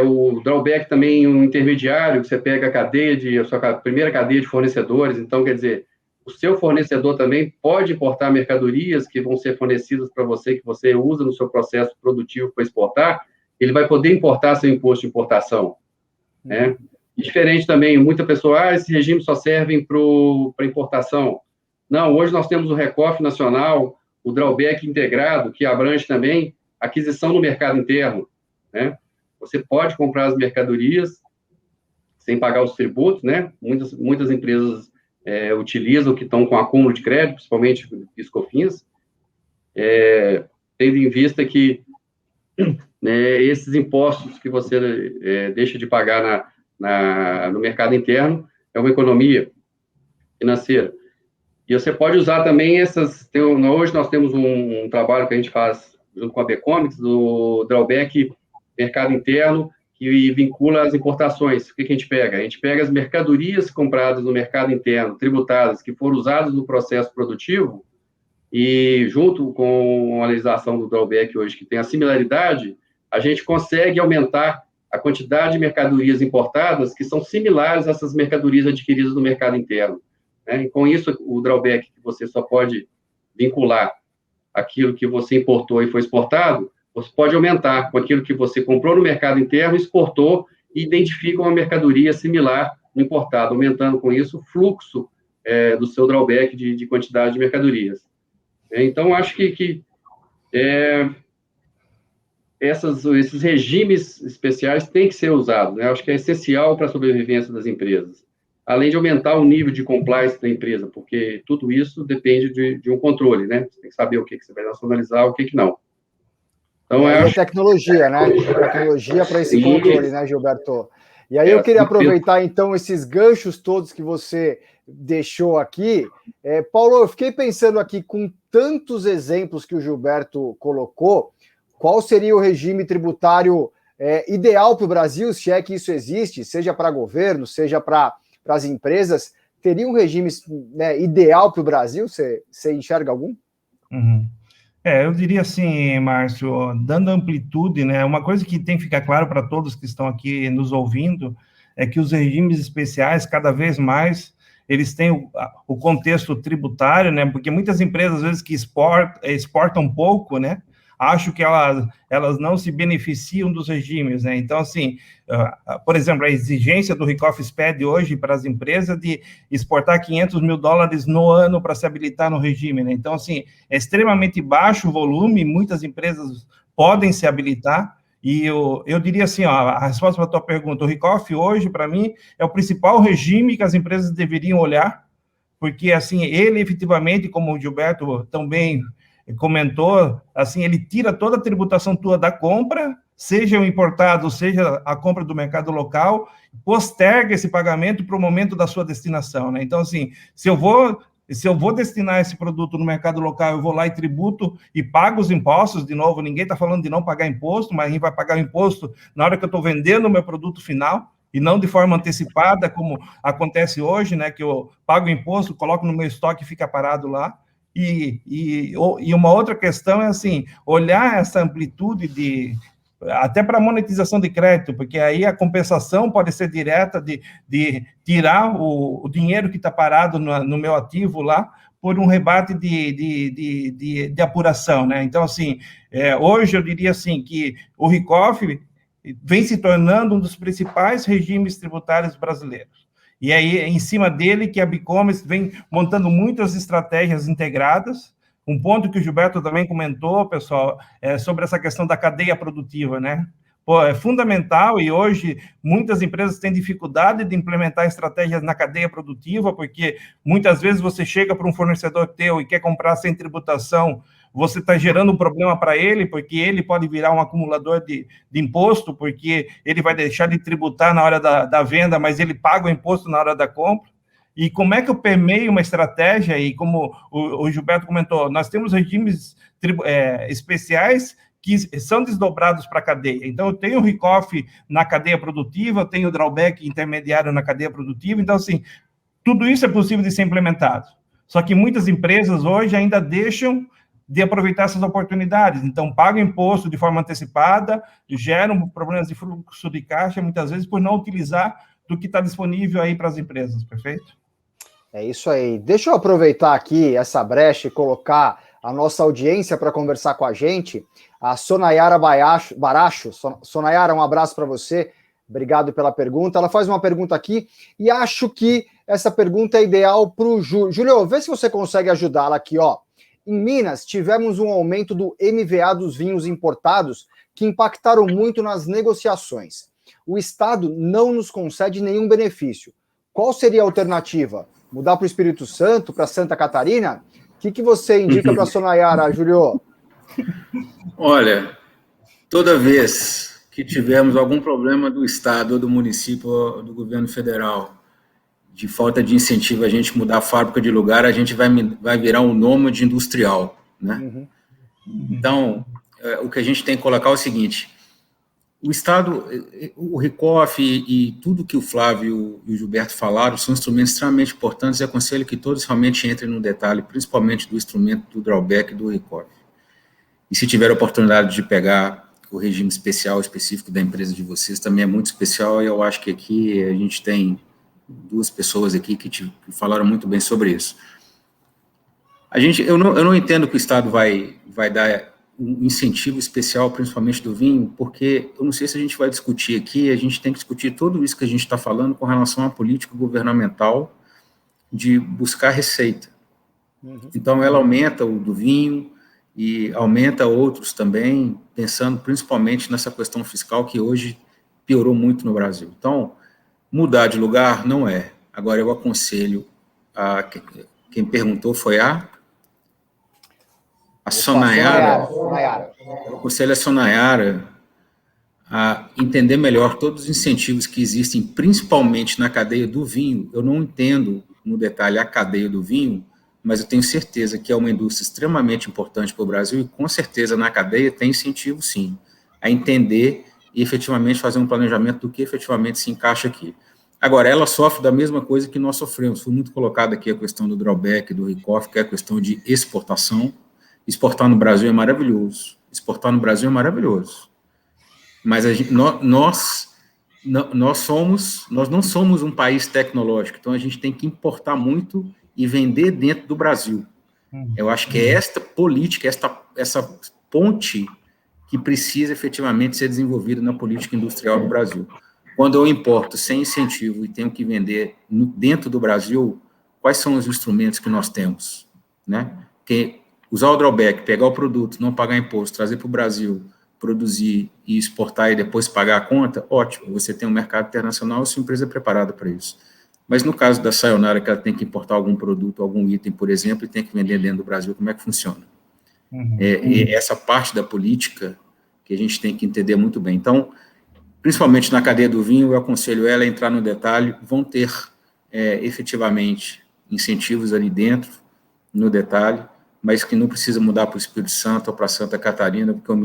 O drawback também, um intermediário, que você pega a sua primeira cadeia de fornecedores, então, quer dizer, o seu fornecedor também pode importar mercadorias que vão ser fornecidas para você, que você usa no seu processo produtivo para exportar, ele vai poder importar seu imposto de importação, né? Diferente também, muita pessoa, esses regimes só servem para importação. Não, hoje nós temos o Recoff nacional, o drawback integrado, que abrange também aquisição no mercado interno, né? Você pode comprar as mercadorias sem pagar os tributos, né? Muitas empresas utilizam que estão com acúmulo de crédito, principalmente PIS/COFINS, tendo em vista que esses impostos que você deixa de pagar no mercado interno é uma economia financeira. E você pode usar também hoje nós temos um trabalho que a gente faz junto com a B-Comics, do drawback mercado interno, que vincula as importações. O que a gente pega? A gente pega as mercadorias compradas no mercado interno, tributadas, que foram usadas no processo produtivo, e junto com a legislação do drawback hoje, que tem a similaridade, a gente consegue aumentar a quantidade de mercadorias importadas que são similares a essas mercadorias adquiridas no mercado interno. né? E com isso, o drawback que você só pode vincular aquilo que você importou e foi exportado, você pode aumentar com aquilo que você comprou no mercado interno, exportou e identifica uma mercadoria similar no importado, aumentando com isso o fluxo do seu drawback de quantidade de mercadorias. Então, acho que esses regimes especiais têm que ser usados, né? Acho que é essencial para a sobrevivência das empresas, além de aumentar o nível de compliance da empresa, porque tudo isso depende de um controle, né? Você tem que saber o que você vai nacionalizar, o que não. Então, é tecnologia, né? Tecnologia para esse controle, né, Gilberto? E aí eu queria aproveitar, então, esses ganchos todos que você deixou aqui. Paulo, eu fiquei pensando aqui, com tantos exemplos que o Gilberto colocou, qual seria o regime tributário ideal para o Brasil, se é que isso existe, seja para governo, seja para as empresas? Teria um regime, né, ideal para o Brasil? Você enxerga algum? Uhum. Eu diria assim, Márcio, dando amplitude, né, uma coisa que tem que ficar claro para todos que estão aqui nos ouvindo, é que os regimes especiais, cada vez mais, eles têm o contexto tributário, né, porque muitas empresas, às vezes, que exportam pouco, né, acho que elas não se beneficiam dos regimes, né? Então, assim, por exemplo, a exigência do Recoff SPED hoje para as empresas de exportar $500 mil no ano para se habilitar no regime, né? Então, assim, é extremamente baixo o volume, muitas empresas podem se habilitar, e eu diria assim, ó, a resposta para a tua pergunta, o Recoff hoje, para mim, é o principal regime que as empresas deveriam olhar, porque, assim, ele efetivamente, como o Gilberto também comentou, assim, ele tira toda a tributação tua da compra, seja o importado, seja a compra do mercado local, posterga esse pagamento para o momento da sua destinação, né? Então, assim, se eu vou destinar esse produto no mercado local, eu vou lá e tributo e pago os impostos, de novo, ninguém está falando de não pagar imposto, mas a gente vai pagar o imposto na hora que eu estou vendendo o meu produto final, e não de forma antecipada, como acontece hoje, né, que eu pago o imposto, coloco no meu estoque e fica parado lá. E uma outra questão é, assim, olhar essa amplitude até para monetização de crédito, porque aí a compensação pode ser direta de tirar o dinheiro que está parado no meu ativo lá por um rebate de apuração, né? Então, assim, hoje eu diria assim que o Recoff vem se tornando um dos principais regimes tributários brasileiros. E aí, em cima dele, que a B-Commerce vem montando muitas estratégias integradas. Um ponto que o Gilberto também comentou, pessoal, é sobre essa questão da cadeia produtiva, né? Pô, é fundamental, e hoje muitas empresas têm dificuldade de implementar estratégias na cadeia produtiva, porque muitas vezes você chega para um fornecedor teu e quer comprar sem tributação, você está gerando um problema para ele, porque ele pode virar um acumulador de imposto, porque ele vai deixar de tributar na hora da venda, mas ele paga o imposto na hora da compra. E como é que eu permeio uma estratégia? E como o Gilberto comentou, nós temos regimes especiais que são desdobrados para a cadeia. Então, eu tenho o Recoff na cadeia produtiva, eu tenho o drawback intermediário na cadeia produtiva. Então, assim, tudo isso é possível de ser implementado. Só que muitas empresas hoje ainda deixam de aproveitar essas oportunidades. Então, pagam imposto de forma antecipada, geram problemas de fluxo de caixa, muitas vezes, por não utilizar do que está disponível aí para as empresas, perfeito? É isso aí. Deixa eu aproveitar aqui essa brecha e colocar a nossa audiência para conversar com a gente. A Sonayara Baracho. Sonayara, um abraço para você. Obrigado pela pergunta. Ela faz uma pergunta aqui e acho que essa pergunta é ideal para o Júlio. Júlio, vê se você consegue ajudá-la aqui, ó. Em Minas, tivemos um aumento do MVA dos vinhos importados que impactaram muito nas negociações. O Estado não nos concede nenhum benefício. Qual seria a alternativa? Mudar para o Espírito Santo, para Santa Catarina? O que você indica para a Sonayara, Júlio? Olha, toda vez que tivermos algum problema do Estado, ou do município, ou do governo federal, de falta de incentivo a gente mudar a fábrica de lugar, a gente vai virar um nômade industrial, né? Uhum. Então, o que a gente tem que colocar é o seguinte: o Estado, o Recoff e tudo que o Flávio e o Gilberto falaram são instrumentos extremamente importantes, e aconselho que todos realmente entrem no detalhe, principalmente do instrumento do drawback do Recoff. E se tiver a oportunidade de pegar o regime especial específico da empresa de vocês, também é muito especial, e eu acho que aqui a gente tem duas pessoas aqui que falaram muito bem sobre isso. Eu não entendo que o Estado vai dar um incentivo especial, principalmente do vinho, porque eu não sei se a gente vai discutir aqui, a gente tem que discutir tudo isso que a gente está falando com relação à política governamental de buscar receita. Então, ela aumenta o do vinho e aumenta outros também, pensando principalmente nessa questão fiscal que hoje piorou muito no Brasil. Então, mudar de lugar não é. Agora, eu aconselho quem perguntou foi a Sonayara. Eu aconselho a Sonayara a entender melhor todos os incentivos que existem, principalmente na cadeia do vinho. Eu não entendo no detalhe a cadeia do vinho, mas eu tenho certeza que é uma indústria extremamente importante para o Brasil e, com certeza, na cadeia tem incentivo, sim, a entender e, efetivamente, fazer um planejamento do que efetivamente se encaixa aqui. Agora, ela sofre da mesma coisa que nós sofremos. Foi muito colocada aqui a questão do drawback, do Ricoff, que é a questão de exportação. Exportar no Brasil é maravilhoso. Exportar no Brasil é maravilhoso. Mas nós não somos um país tecnológico, então a gente tem que importar muito e vender dentro do Brasil. Eu acho que é esta política, essa ponte que precisa efetivamente ser desenvolvida na política industrial do Brasil. Quando eu importo sem incentivo e tenho que vender dentro do Brasil, quais são os instrumentos que nós temos? Né? Que usar o drawback, pegar o produto, não pagar imposto, trazer para o Brasil, produzir e exportar e depois pagar a conta, ótimo, você tem um mercado internacional e sua empresa é preparada para isso. Mas no caso da Sayonara, que ela tem que importar algum produto, algum item, por exemplo, e tem que vender dentro do Brasil, como é que funciona? E essa parte da política que a gente tem que entender muito bem. Então, principalmente na cadeia do vinho, eu aconselho ela a entrar no detalhe, vão ter efetivamente incentivos ali dentro, no detalhe, mas que não precisa mudar para o Espírito Santo ou para Santa Catarina, porque o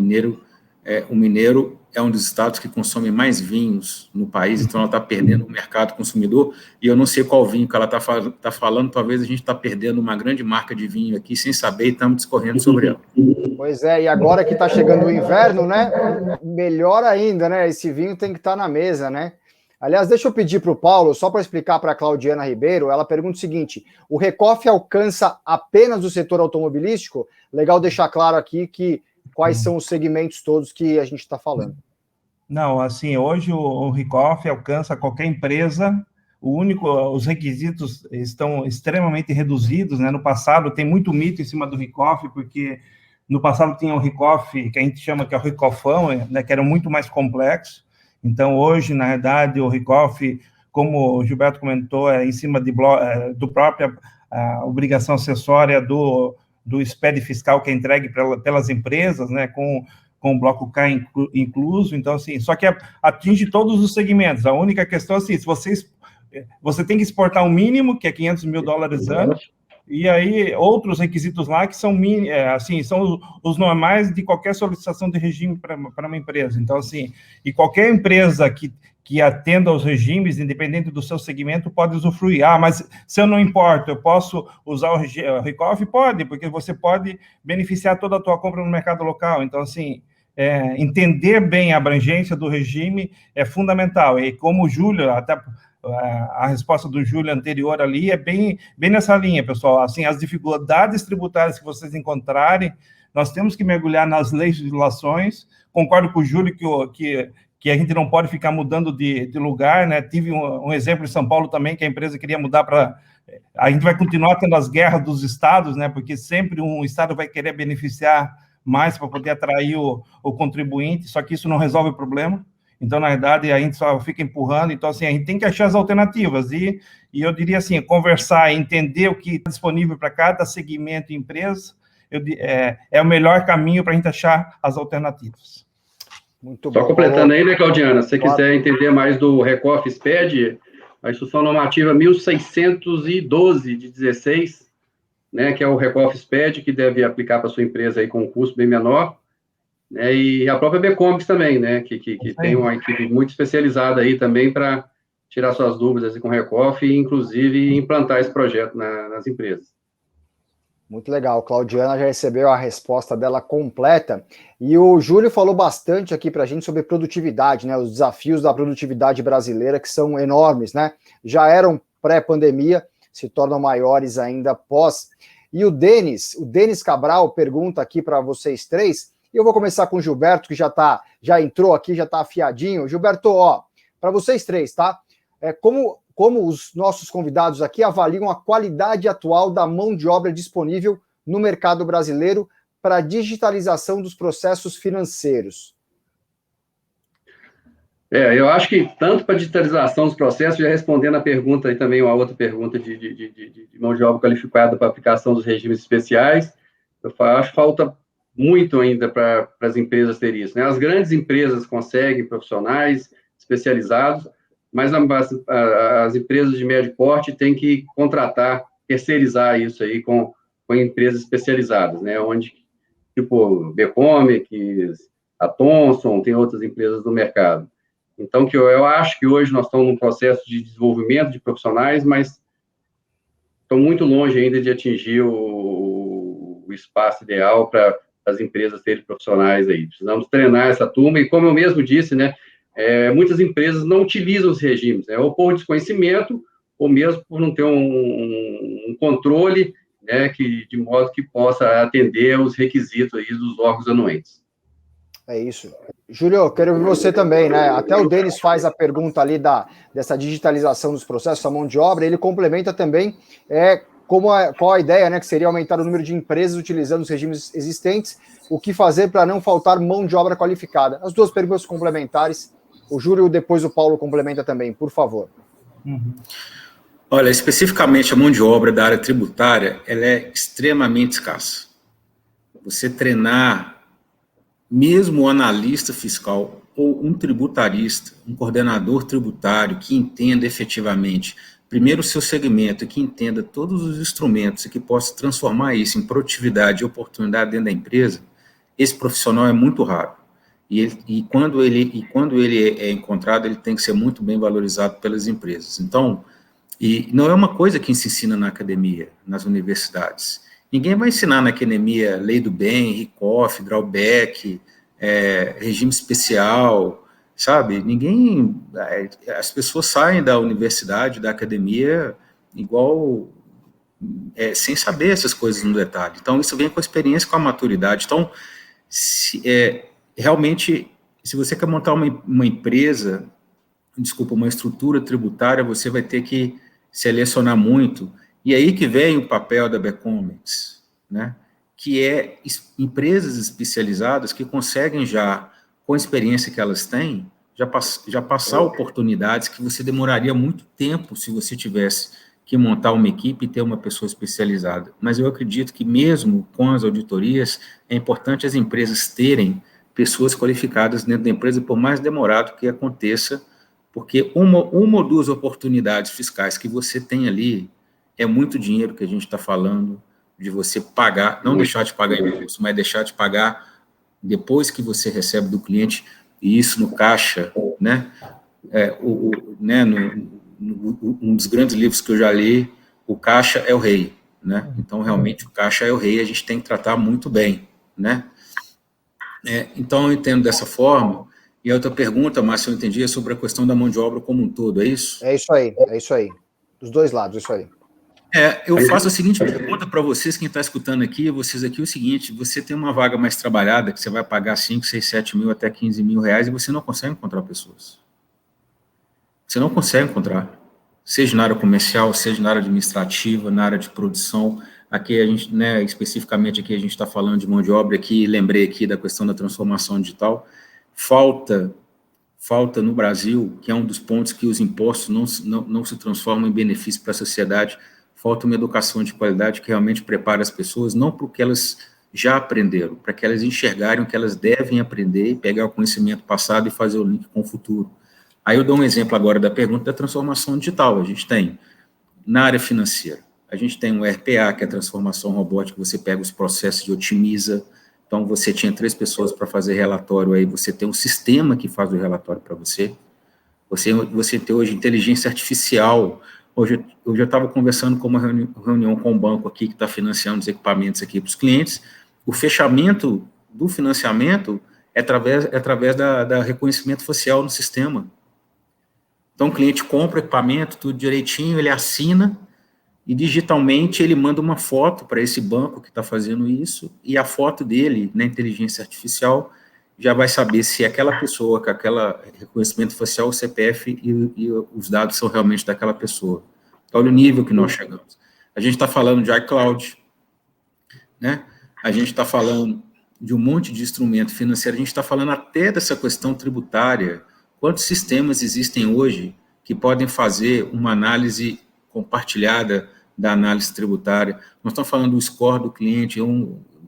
Mineiro é um dos estados que consome mais vinhos no país, então ela está perdendo o mercado consumidor, e eu não sei qual vinho que ela está falando, talvez a gente está perdendo uma grande marca de vinho aqui, sem saber, e estamos discorrendo sobre ela. Pois é, e agora que está chegando o inverno, né, melhor ainda, né, esse vinho tem que estar na mesa, né? Aliás, deixa eu pedir para o Paulo, só para explicar para a Claudiana Ribeiro, ela pergunta o seguinte, o Recoff alcança apenas o setor automobilístico? Legal deixar claro aqui quais são os segmentos todos que a gente está falando. Não, assim, hoje o Ricoff alcança qualquer empresa, os requisitos estão extremamente reduzidos, né? No passado tem muito mito em cima do Ricoff, porque no passado tinha o Ricoff, que a gente chama que é o Ricoffão, né? Que era muito mais complexo. Então, hoje, na verdade, o Ricoff, como o Gilberto comentou, é em cima do própria obrigação acessória do SPED fiscal que é entregue pelas empresas, né, com o bloco K incluso, então, assim, só que atinge todos os segmentos. A única questão é assim, se você tem que exportar um mínimo, que é $500 mil ano, e aí outros requisitos lá que são, assim, são os normais de qualquer solicitação de regime para uma empresa. Então, assim, e qualquer empresa que atenda aos regimes, independente do seu segmento, pode usufruir. Mas se eu não importo, eu posso usar o Ricoff? Pode, porque você pode beneficiar toda a tua compra no mercado local. Então, assim, entender bem a abrangência do regime é fundamental. E como o Júlio, até a resposta do Júlio anterior ali, é bem nessa linha, pessoal. Assim, as dificuldades tributárias que vocês encontrarem, nós temos que mergulhar nas legislações. Concordo com o Júlio que a gente não pode ficar mudando de lugar, né? Tive um exemplo em São Paulo também, que a empresa queria mudar para... A gente vai continuar tendo as guerras dos estados, né? Porque sempre um estado vai querer beneficiar mais para poder atrair o contribuinte, só que isso não resolve o problema. Então, na verdade, a gente só fica empurrando. Então, assim, a gente tem que achar as alternativas. E eu diria assim, conversar, entender o que está disponível para cada segmento e empresa, é o melhor caminho para a gente achar as alternativas. Muito Só bom. completando aí, né, Claudiana, se você quiser entender mais do Recoff SPED, a instrução normativa 1612 de 16, né, que é o Recoff SPED, que deve aplicar para sua empresa aí com um custo bem menor, né, e a própria Becomics também, né, que tem uma equipe muito especializada aí também para tirar suas dúvidas com o Recoff e, inclusive, implantar esse projeto nas empresas. Muito legal. Claudiana já recebeu a resposta dela completa. E o Júlio falou bastante aqui para a gente sobre produtividade, né? Os desafios da produtividade brasileira, que são enormes, né? Já eram pré-pandemia, se tornam maiores ainda pós. E o Denis Cabral pergunta aqui para vocês três, e eu vou começar com o Gilberto, que já entrou aqui, já está afiadinho. Gilberto, ó, para vocês três, tá? Como os nossos convidados aqui avaliam a qualidade atual da mão de obra disponível no mercado brasileiro para a digitalização dos processos financeiros? Eu acho que tanto para a digitalização dos processos, já respondendo a pergunta aí também, uma outra pergunta de mão de obra qualificada para aplicação dos regimes especiais, eu acho que falta muito ainda para as empresas ter isso, né? As grandes empresas conseguem profissionais especializados, mas as empresas de médio porte têm que contratar, terceirizar isso aí com empresas especializadas, né? Onde, tipo, Becomics, a Thomson, tem outras empresas do mercado. Então, eu acho que hoje nós estamos num processo de desenvolvimento de profissionais, mas estão muito longe ainda de atingir o espaço ideal para as empresas terem profissionais aí. Precisamos treinar essa turma, e como eu mesmo disse, né, muitas empresas não utilizam os regimes, né, ou por desconhecimento, ou mesmo por não ter um controle, né, de modo que possa atender os requisitos aí dos órgãos anuentes. É isso. Júlio, eu quero ver você também, né? Até o Denis faz a pergunta ali dessa digitalização dos processos, a mão de obra, ele complementa também qual a ideia, né, que seria aumentar o número de empresas utilizando os regimes existentes, o que fazer para não faltar mão de obra qualificada. As duas perguntas complementares, o Júlio e depois o Paulo complementa também, por favor. Uhum. Olha, especificamente a mão de obra da área tributária, ela é extremamente escassa. Você treinar mesmo o analista fiscal ou um tributarista, um coordenador tributário que entenda efetivamente, primeiro o seu segmento, que entenda todos os instrumentos e que possa transformar isso em produtividade e oportunidade dentro da empresa, esse profissional é muito raro. E quando ele é encontrado, ele tem que ser muito bem valorizado pelas empresas. Então, e não é uma coisa que se ensina na academia, nas universidades. Ninguém vai ensinar na academia lei do bem, Ricoff, drawback, regime especial, sabe? As pessoas saem da universidade, da academia, sem saber essas coisas no detalhe. Então, isso vem com a experiência, com a maturidade. Então, realmente, se você quer montar uma empresa, uma estrutura tributária, você vai ter que selecionar muito. E aí que vem o papel da Becomics, né? Que é empresas especializadas que conseguem já, com a experiência que elas têm, já passar oportunidades que você demoraria muito tempo se você tivesse que montar uma equipe e ter uma pessoa especializada. Mas eu acredito que mesmo com as auditorias, é importante as empresas terem pessoas qualificadas dentro da empresa, por mais demorado que aconteça, porque uma ou duas oportunidades fiscais que você tem ali, é muito dinheiro que a gente está falando, de você pagar, não deixar de pagar imposto, mas deixar de pagar depois que você recebe do cliente, e isso no caixa, né? Um dos grandes livros que eu já li, o caixa é o rei, né? Então, realmente, o caixa é o rei, a gente tem que tratar muito bem, né? Então, eu entendo dessa forma. E a outra pergunta, Márcio, eu entendi, é sobre a questão da mão de obra como um todo, é isso? É isso aí. Dos dois lados, isso aí. Eu faço a seguinte pergunta para vocês, quem está escutando aqui, vocês aqui, o seguinte: você tem uma vaga mais trabalhada, que você vai pagar 5, 6, 7 mil, até 15 mil reais, e você não consegue encontrar pessoas. Você não consegue encontrar. Seja na área comercial, seja na área administrativa, na área de produção. Aqui a gente, né, especificamente aqui a gente está falando de mão de obra, aqui lembrei aqui da questão da transformação digital. Falta no Brasil, que é um dos pontos que os impostos não se transformam em benefício para a sociedade, falta uma educação de qualidade que realmente prepara as pessoas, não para o que elas já aprenderam, para que elas enxergarem o que elas devem aprender e pegar o conhecimento passado e fazer o link com o futuro. Aí eu dou um exemplo agora da pergunta da transformação digital. A gente tem, na área financeira, a gente tem o RPA, que é a transformação robótica, você pega os processos e otimiza. Então, você tinha 3 pessoas para fazer relatório, aí você tem um sistema que faz o relatório para você. Você tem hoje inteligência artificial, Hoje eu estava conversando com uma reunião com o banco aqui, que está financiando os equipamentos aqui para os clientes. O fechamento do financiamento é através da reconhecimento facial no sistema. Então, o cliente compra o equipamento, tudo direitinho, ele assina, e digitalmente ele manda uma foto para esse banco que está fazendo isso, e a foto dele, na inteligência artificial, já vai saber se aquela pessoa, com aquela reconhecimento facial, o CPF e os dados são realmente daquela pessoa. Olha o nível que nós chegamos. A gente está falando de iCloud, né? A gente está falando de um monte de instrumento financeiro, a gente está falando até dessa questão tributária. Quantos sistemas existem hoje que podem fazer uma análise compartilhada da análise tributária? Nós estamos falando do score do cliente,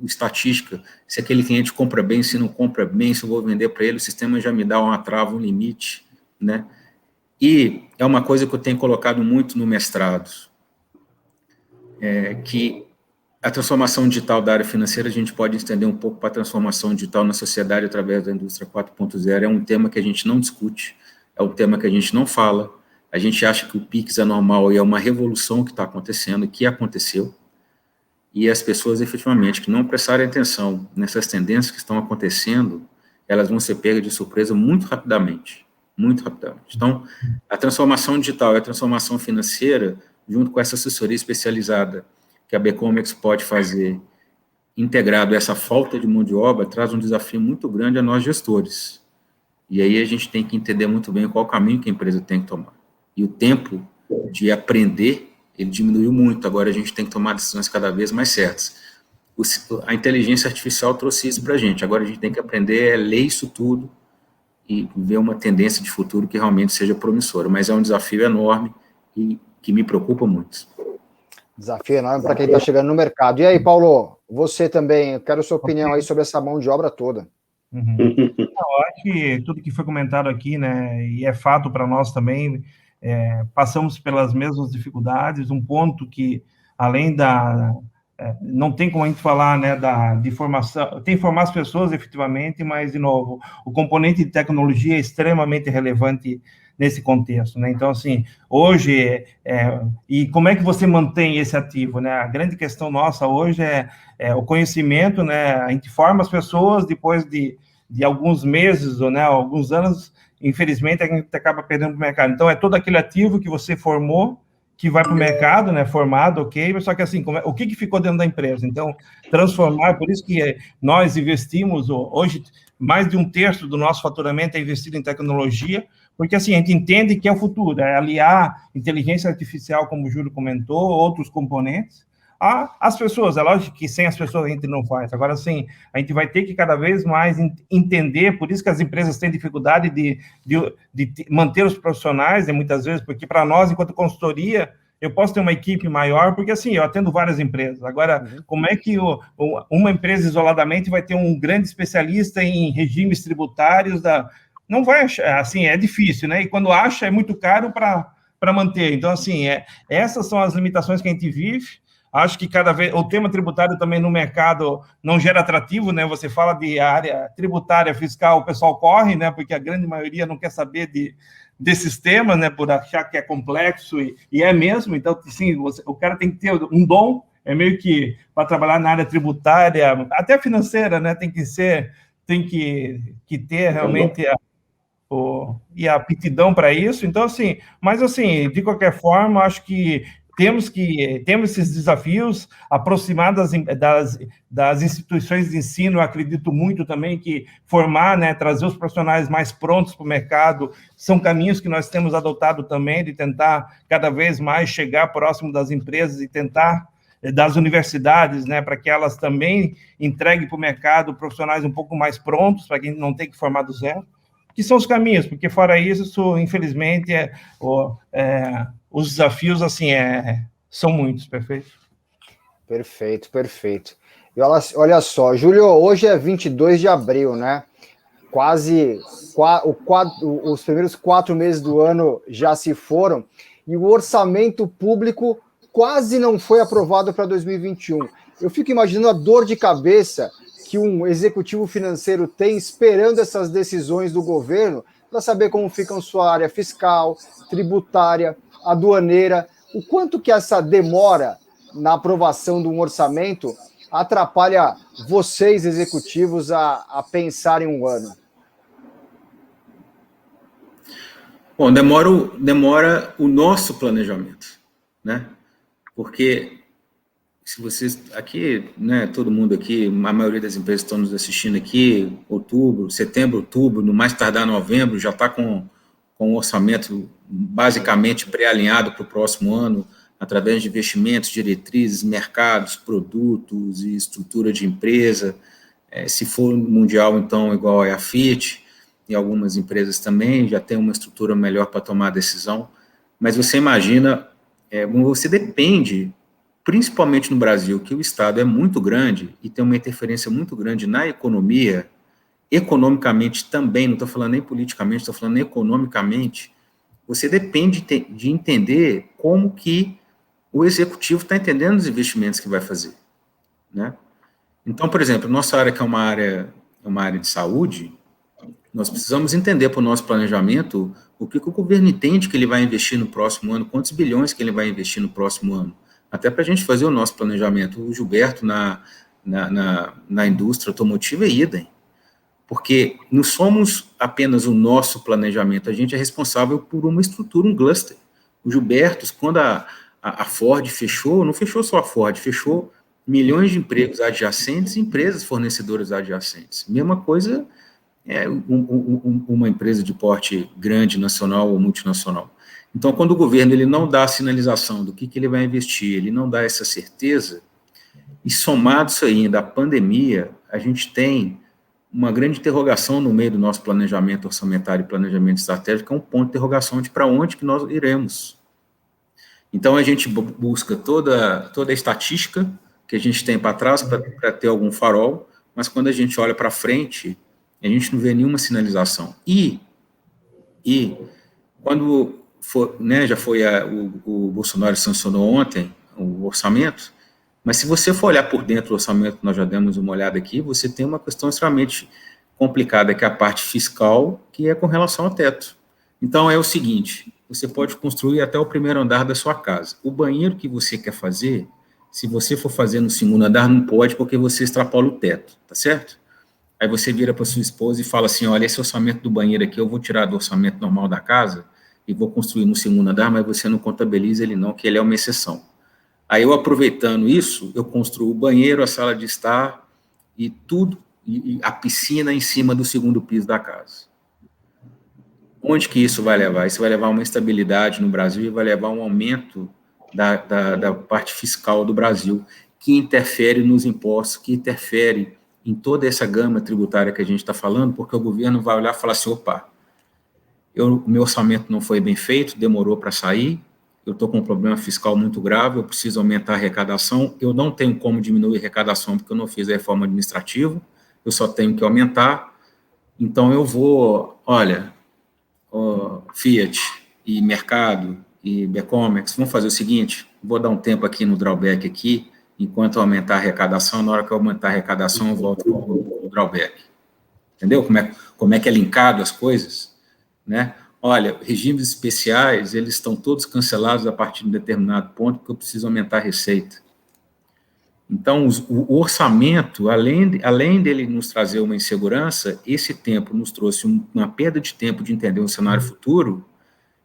estatística, se aquele cliente compra bem, se não compra bem, se eu vou vender para ele, o sistema já me dá uma trava, um limite, né? E é uma coisa que eu tenho colocado muito no mestrado, que a transformação digital da área financeira, a gente pode estender um pouco para a transformação digital na sociedade através da indústria 4.0, é um tema que a gente não discute, é um tema que a gente não fala, a gente acha que o PIX é normal e é uma revolução que está acontecendo, que aconteceu, e as pessoas, efetivamente, que não prestarem atenção nessas tendências que estão acontecendo, elas vão ser pegas de surpresa muito rapidamente, muito rapidamente. Então, a transformação digital e a transformação financeira, junto com essa assessoria especializada que a Becomex pode fazer, integrado a essa falta de mão de obra, traz um desafio muito grande a nós gestores. E aí a gente tem que entender muito bem qual o caminho que a empresa tem que tomar. E o tempo de aprender, ele diminuiu muito, agora a gente tem que tomar decisões cada vez mais certas. A inteligência artificial trouxe isso para a gente, agora a gente tem que aprender a ler isso tudo e ver uma tendência de futuro que realmente seja promissora, mas é um desafio enorme e que me preocupa muito. Desafio enorme para quem está chegando no mercado. E aí, Paulo, você também, eu quero a sua opinião aí sobre essa mão de obra toda. Uhum. Eu acho que tudo que foi comentado aqui, né, e é fato para nós também, passamos pelas mesmas dificuldades, um ponto que, além não tem como a gente falar, né, de formação, tem que formar as pessoas efetivamente, mas, de novo, o componente de tecnologia é extremamente relevante nesse contexto, né, então, assim, hoje, e como é que você mantém esse ativo, né, a grande questão nossa hoje é o conhecimento, né, a gente forma as pessoas, depois de alguns meses, ou, né, alguns anos, infelizmente, a gente acaba perdendo para o mercado. Então, é todo aquele ativo que você formou, que vai para o mercado, né, formado, ok, só que assim, o que ficou dentro da empresa? Então, transformar, por isso que nós investimos, hoje, mais de 1/3 do nosso faturamento é investido em tecnologia, porque assim, a gente entende que é o futuro, é aliar inteligência artificial, como o Júlio comentou, outros componentes, as pessoas. É lógico que sem as pessoas a gente não faz. Agora, sim, a gente vai ter que cada vez mais entender, por isso que as empresas têm dificuldade de manter os profissionais, né, muitas vezes, porque para nós, enquanto consultoria, eu posso ter uma equipe maior, porque assim, eu atendo várias empresas. Agora, como é que uma empresa isoladamente vai ter um grande especialista em regimes tributários? Não vai achar, assim, é difícil, né? E quando acha, é muito caro para manter. Então, assim, essas são as limitações que a gente vive. Acho que cada vez o tema tributário também no mercado não gera atrativo, né? Você fala de área tributária, fiscal, o pessoal corre, né? Porque a grande maioria não quer saber desses temas, né? Por achar que é complexo e é mesmo. Então, sim, o cara tem que ter um dom, é meio que para trabalhar na área tributária, até financeira, né? Tem que ter realmente a aptidão para isso. Então, assim, mas assim, de qualquer forma, acho que temos esses desafios, aproximar das instituições de ensino. Eu acredito muito também que formar, né, trazer os profissionais mais prontos para o mercado, são caminhos que nós temos adotado também, de tentar cada vez mais chegar próximo das empresas e tentar das universidades, né, para que elas também entreguem para o mercado profissionais um pouco mais prontos, para que a gente não tenha que formar do zero, que são os caminhos, porque fora isso, infelizmente, os desafios, assim, são muitos, perfeito? Perfeito. E olha só, Júlio, hoje é 22 de abril, né? Quase os primeiros 4 meses do ano já se foram, e o orçamento público quase não foi aprovado para 2021. Eu fico imaginando a dor de cabeça que um executivo financeiro tem esperando essas decisões do governo para saber como ficam sua área fiscal, tributária, aduaneira, o quanto que essa demora na aprovação de um orçamento atrapalha vocês, executivos, a pensar em um ano? Bom, demora o nosso planejamento, né? Porque se vocês aqui, né, todo mundo aqui, a maioria das empresas que estão nos assistindo aqui, setembro, outubro, no mais tardar novembro, já está com um orçamento basicamente pré-alinhado para o próximo ano, através de investimentos, diretrizes, mercados, produtos e estrutura de empresa. Se for mundial, então, igual é a Fiat, e algumas empresas também já tem uma estrutura melhor para tomar a decisão. Mas você imagina, você depende, principalmente no Brasil, que o Estado é muito grande e tem uma interferência muito grande na economia, economicamente também, não estou falando nem politicamente, estou falando economicamente, você depende de entender como que o executivo está entendendo os investimentos que vai fazer, né? Então, por exemplo, nossa área, que é uma área de saúde, nós precisamos entender para o nosso planejamento o que o governo entende que ele vai investir no próximo ano, quantos bilhões que ele vai investir no próximo ano, até para a gente fazer o nosso planejamento. O Gilberto, na indústria automotiva, é idem, porque não somos apenas o nosso planejamento, a gente é responsável por uma estrutura, um cluster. O Gilberto, quando a Ford fechou, não fechou só a Ford, fechou milhões de empregos adjacentes e empresas fornecedoras adjacentes. Mesma coisa uma empresa de porte grande, nacional ou multinacional. Então, quando o governo ele não dá a sinalização do que ele vai investir, ele não dá essa certeza, e somado isso aí da pandemia, a gente tem uma grande interrogação no meio do nosso planejamento orçamentário e planejamento estratégico, que é um ponto de interrogação de para onde que nós iremos. Então, a gente busca toda a estatística que a gente tem para trás para ter algum farol, mas quando a gente olha para frente, a gente não vê nenhuma sinalização. E quando for, né, já foi o Bolsonaro sancionou ontem o orçamento, mas se você for olhar por dentro do orçamento, nós já demos uma olhada aqui, você tem uma questão extremamente complicada, que é a parte fiscal, que é com relação ao teto. Então, é o seguinte, você pode construir até o primeiro andar da sua casa. O banheiro que você quer fazer, se você for fazer no segundo andar, não pode, porque você extrapola o teto, tá certo? Aí você vira para sua esposa e fala assim, olha, esse orçamento do banheiro aqui, eu vou tirar do orçamento normal da casa e vou construir no segundo andar, mas você não contabiliza ele não, que ele é uma exceção. Aí eu, aproveitando isso, eu construo o banheiro, a sala de estar e tudo, e a piscina em cima do segundo piso da casa. Onde que isso vai levar? Isso vai levar a uma instabilidade no Brasil e vai levar a um aumento da parte fiscal do Brasil, que interfere nos impostos, que interfere em toda essa gama tributária que a gente está falando, porque o governo vai olhar e falar assim, opa, meu orçamento não foi bem feito, demorou para sair, eu estou com um problema fiscal muito grave, eu preciso aumentar a arrecadação, eu não tenho como diminuir a arrecadação porque eu não fiz a reforma administrativa, eu só tenho que aumentar, então eu vou, olha, Fiat e Mercado e Becomex, vamos fazer o seguinte, vou dar um tempo aqui no drawback aqui, enquanto eu aumentar a arrecadação, na hora que eu aumentar a arrecadação, eu volto para o drawback. Entendeu? Como é que é linkado as coisas? Né? Olha, regimes especiais, eles estão todos cancelados a partir de um determinado ponto, porque eu preciso aumentar a receita. Então, o orçamento, além dele nos trazer uma insegurança, esse tempo nos trouxe uma perda de tempo de entender um cenário futuro,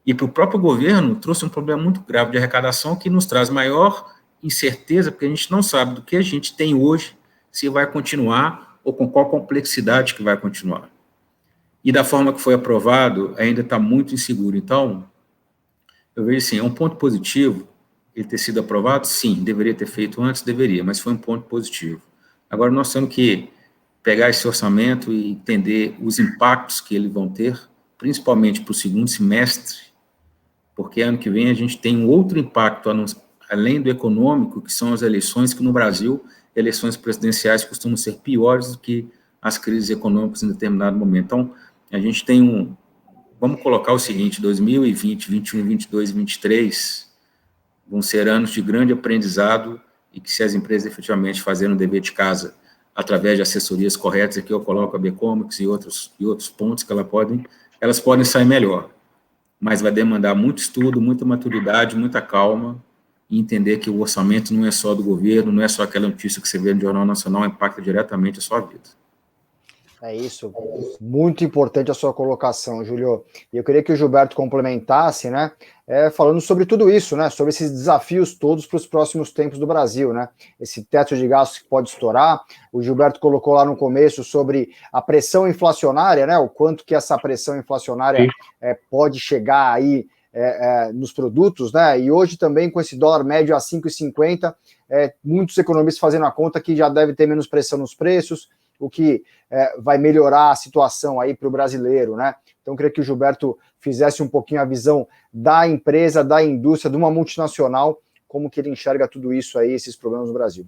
e para o próprio governo trouxe um problema muito grave de arrecadação, que nos traz maior incerteza, porque a gente não sabe do que a gente tem hoje, se vai continuar, ou com qual complexidade que vai continuar. E da forma que foi aprovado, ainda está muito inseguro. Então, eu vejo assim, é um ponto positivo ele ter sido aprovado, sim, deveria ter feito antes, deveria, mas foi um ponto positivo. Agora, nós temos que pegar esse orçamento e entender os impactos que eles vão ter, principalmente para o segundo semestre, porque ano que vem a gente tem um outro impacto, além do econômico, que são as eleições, que no Brasil, eleições presidenciais costumam ser piores do que as crises econômicas em determinado momento. Então, a gente tem vamos colocar o seguinte, 2020, 21, 22 e 23 vão ser anos de grande aprendizado e que se as empresas efetivamente fazerem o dever de casa através de assessorias corretas, aqui eu coloco a Becomex e outros pontos que elas podem sair melhor. mas vai demandar muito estudo, muita maturidade, muita calma, e entender que o orçamento não é só do governo, não é só aquela notícia que você vê no Jornal Nacional, impacta diretamente a sua vida. É isso, muito importante a sua colocação, Júlio. E eu queria que o Gilberto complementasse, né, falando sobre tudo isso, né, sobre esses desafios todos para os próximos tempos do Brasil, né, esse teto de gastos que pode estourar. O Gilberto colocou lá no começo sobre a pressão inflacionária, né, o quanto que essa pressão inflacionária pode chegar aí nos produtos, né, e hoje também com esse dólar médio a 5,50, muitos economistas fazendo a conta que já deve ter menos pressão nos preços, o que vai melhorar a situação aí para o brasileiro, né? Então, eu queria que o Gilberto fizesse um pouquinho a visão da empresa, da indústria, de uma multinacional, como que ele enxerga tudo isso aí, esses problemas no Brasil.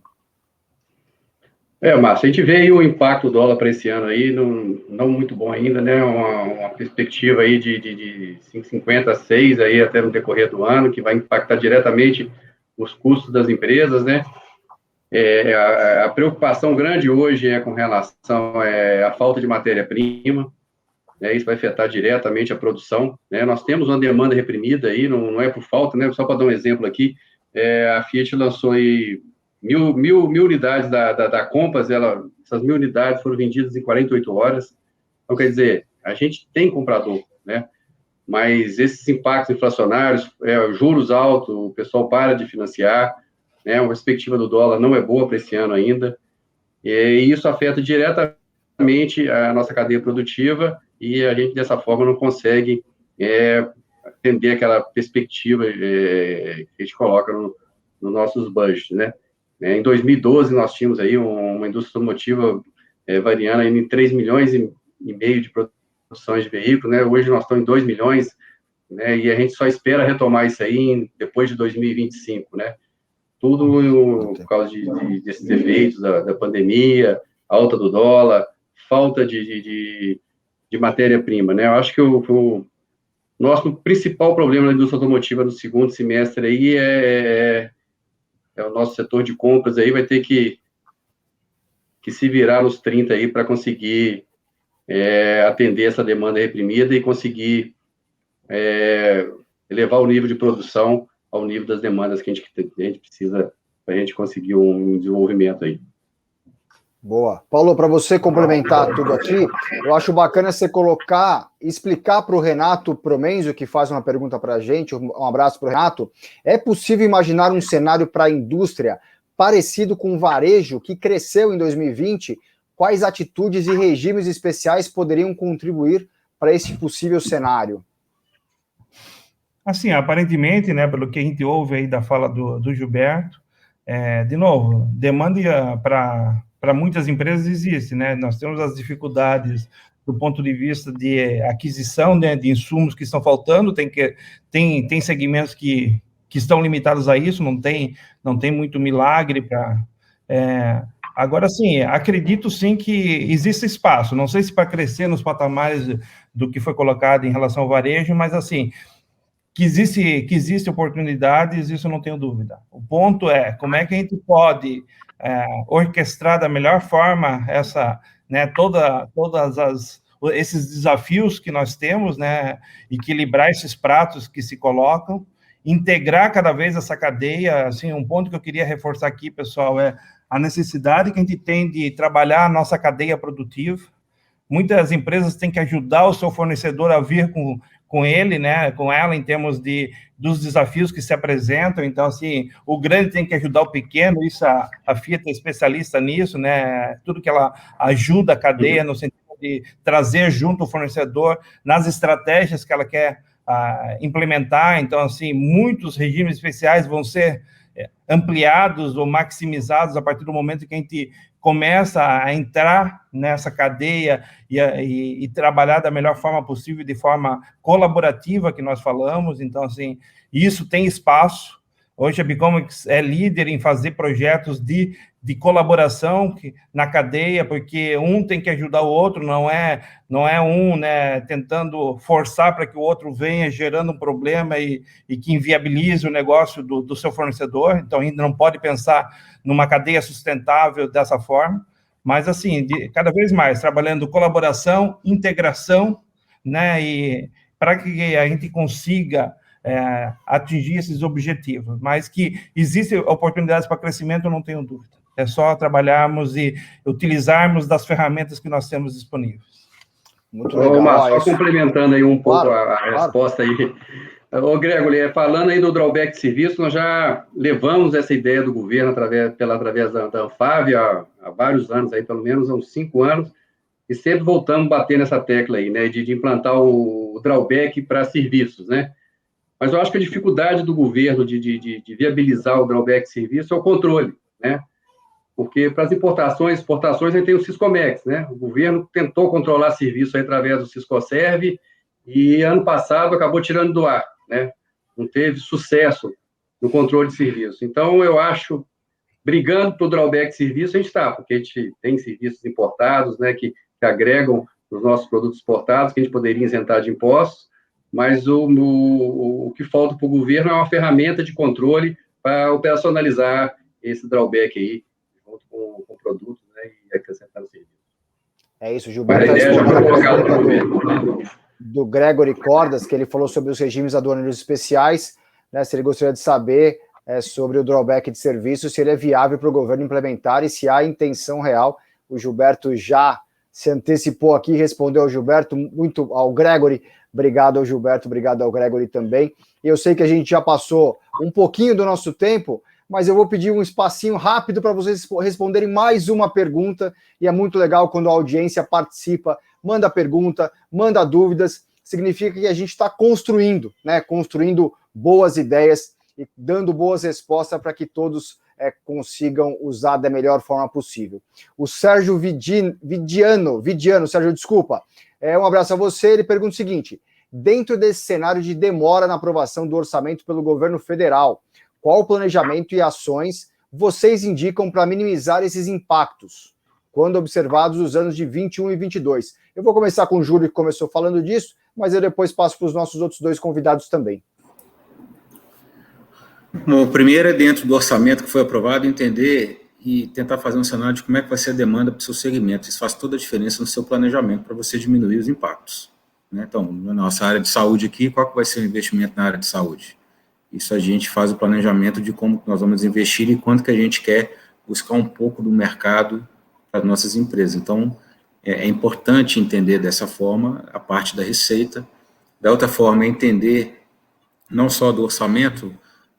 Márcio, a gente vê aí o impacto do dólar para esse ano aí, não muito bom ainda, né? Uma perspectiva aí de 5,50 a 6 aí até no decorrer do ano, que vai impactar diretamente os custos das empresas, né? A preocupação grande hoje é com relação à falta de matéria-prima, né, isso vai afetar diretamente a produção, né, nós temos uma demanda reprimida aí, não é por falta, né, só para dar um exemplo aqui, a Fiat lançou aí mil unidades da Compass, essas 1.000 unidades foram vendidas em 48 horas, então quer dizer, a gente tem comprador, né, mas esses impactos inflacionários, juros altos, o pessoal para de financiar, né, a perspectiva do dólar não é boa para esse ano ainda, e isso afeta diretamente a nossa cadeia produtiva, e a gente, dessa forma, não consegue atender aquela perspectiva que a gente coloca nos nossos budgets, né? Em 2012, nós tínhamos aí uma indústria automotiva variando em 3 milhões e meio de produções de veículos, né? Hoje nós estamos em 2 milhões, né? E a gente só espera retomar isso aí depois de 2025, né? Tudo por causa desses efeitos da pandemia, alta do dólar, falta de matéria-prima, né? Eu acho que o nosso principal problema na indústria automotiva no segundo semestre aí é o nosso setor de compras aí vai ter que se virar nos 30 aí para conseguir atender essa demanda reprimida e conseguir elevar o nível de produção ao nível das demandas que a gente precisa para a gente conseguir um desenvolvimento aí. Boa. Paulo, para você complementar tudo aqui, eu acho bacana você explicar para o Renato Promenzio, que faz uma pergunta para a gente, um abraço para o Renato, é possível imaginar um cenário para a indústria parecido com o varejo, que cresceu em 2020? Quais atitudes e regimes especiais poderiam contribuir para esse possível cenário? Assim, aparentemente, né, pelo que a gente ouve aí da fala do Gilberto, de novo, demanda para muitas empresas existe, né? Nós temos as dificuldades do ponto de vista de aquisição, né, de insumos que estão faltando, tem segmentos que estão limitados a isso, não tem muito milagre para... Agora, sim, acredito sim que existe espaço, não sei se para crescer nos patamares do que foi colocado em relação ao varejo, mas assim... Que existe oportunidades, isso eu não tenho dúvida. O ponto é como é que a gente pode orquestrar da melhor forma esses desafios que nós temos, né, equilibrar esses pratos que se colocam, integrar cada vez essa cadeia. Assim, um ponto que eu queria reforçar aqui, pessoal, é a necessidade que a gente tem de trabalhar a nossa cadeia produtiva. Muitas empresas têm que ajudar o seu fornecedor a vir com ele, né, com ela, em termos dos desafios que se apresentam. Então, assim, o grande tem que ajudar o pequeno, isso a Fiat é especialista nisso, né, tudo que ela ajuda a cadeia no sentido de trazer junto o fornecedor nas estratégias que ela quer implementar. Então, assim, muitos regimes especiais vão ser ampliados ou maximizados a partir do momento que a gente começa a entrar nessa cadeia e trabalhar da melhor forma possível, de forma colaborativa, que nós falamos. Então, assim, isso tem espaço. Hoje a Bicomex é líder em fazer projetos de colaboração na cadeia, porque um tem que ajudar o outro, não é um, né, tentando forçar para que o outro venha gerando um problema e que inviabilize o negócio do seu fornecedor. Então, ainda não pode pensar numa cadeia sustentável dessa forma, mas, assim, cada vez mais, trabalhando colaboração, integração, né, para que a gente consiga atingir esses objetivos, mas que existem oportunidades para crescimento, eu não tenho dúvida. É só trabalharmos e utilizarmos das ferramentas que nós temos disponíveis. Muito legal. Márcio, só complementando aí um pouco a resposta aí. Ô, Gregory, falando aí do drawback de serviço, nós já levamos essa ideia do governo através da Anfavea há vários anos, aí, pelo menos há uns 5 anos, e sempre voltamos a bater nessa tecla aí, né, de implantar o drawback para serviços, né? Mas eu acho que a dificuldade do governo de viabilizar o drawback de serviço é o controle, né? Porque para as exportações a gente tem o Siscomex, né? O governo tentou controlar serviço aí através do Siscoserve e ano passado acabou tirando do ar, né? Não teve sucesso no controle de serviço. Então, eu acho, brigando para o drawback de serviço, a gente está, porque a gente tem serviços importados, né, que agregam os nossos produtos exportados, que a gente poderia isentar de impostos, mas o que falta para o governo é uma ferramenta de controle para operacionalizar esse drawback aí, junto com o produto, né, e acrescentar o serviço. É isso, Gilberto. A ideia já foi colocada para o governo. Do Gregory Cordas, que ele falou sobre os regimes aduaneiros especiais, né, se ele gostaria de saber sobre o drawback de serviço, se ele é viável para o governo implementar e se há intenção real. O Gilberto já se antecipou aqui, respondeu ao Gilberto, muito ao Gregory. Obrigado ao Gilberto, obrigado ao Gregory também. E eu sei que a gente já passou um pouquinho do nosso tempo, mas eu vou pedir um espacinho rápido para vocês responderem mais uma pergunta, e é muito legal quando a audiência participa, manda pergunta, manda dúvidas, significa que a gente está construindo, né? Construindo boas ideias e dando boas respostas para que todos consigam usar da melhor forma possível. O Sérgio Vidiano, Sérgio, desculpa, um abraço a você, ele pergunta o seguinte: dentro desse cenário de demora na aprovação do orçamento pelo governo federal, qual planejamento e ações vocês indicam para minimizar esses impactos, quando observados os anos de 21 e 22? Eu vou começar com o Júlio, que começou falando disso, mas eu depois passo para os nossos outros 2 convidados também. Bom, o primeiro é dentro do orçamento que foi aprovado, entender e tentar fazer um cenário de como é que vai ser a demanda para o seu segmento. Isso faz toda a diferença no seu planejamento para você diminuir os impactos, né? Então, na nossa área de saúde aqui, qual que vai ser o investimento na área de saúde? Isso a gente faz o planejamento de como nós vamos investir e quanto que a gente quer buscar um pouco do mercado para as nossas empresas. Então, é importante entender dessa forma a parte da receita. Da outra forma, é entender não só do orçamento,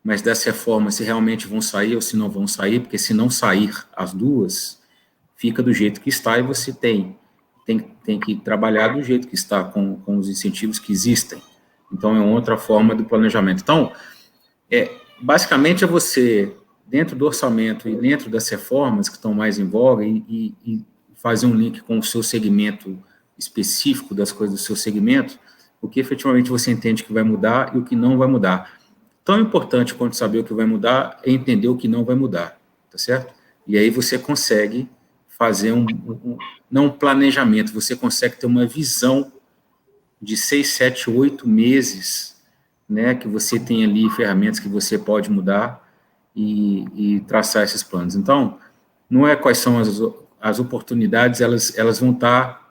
mas dessa reforma, se realmente vão sair ou se não vão sair, porque se não sair as duas, fica do jeito que está e você tem que trabalhar do jeito que está, com os incentivos que existem. Então, é outra forma do planejamento. Então, basicamente é você, dentro do orçamento e dentro das reformas que estão mais em voga, e fazer um link com o seu segmento específico das coisas do seu segmento, o que efetivamente você entende que vai mudar e o que não vai mudar. Tão importante quanto saber o que vai mudar é entender o que não vai mudar, tá certo? E aí você consegue fazer não um planejamento, você consegue ter uma visão de 6, 7, 8 meses, né, que você tem ali ferramentas que você pode mudar e traçar esses planos. Então, não é quais são as oportunidades, elas vão estar,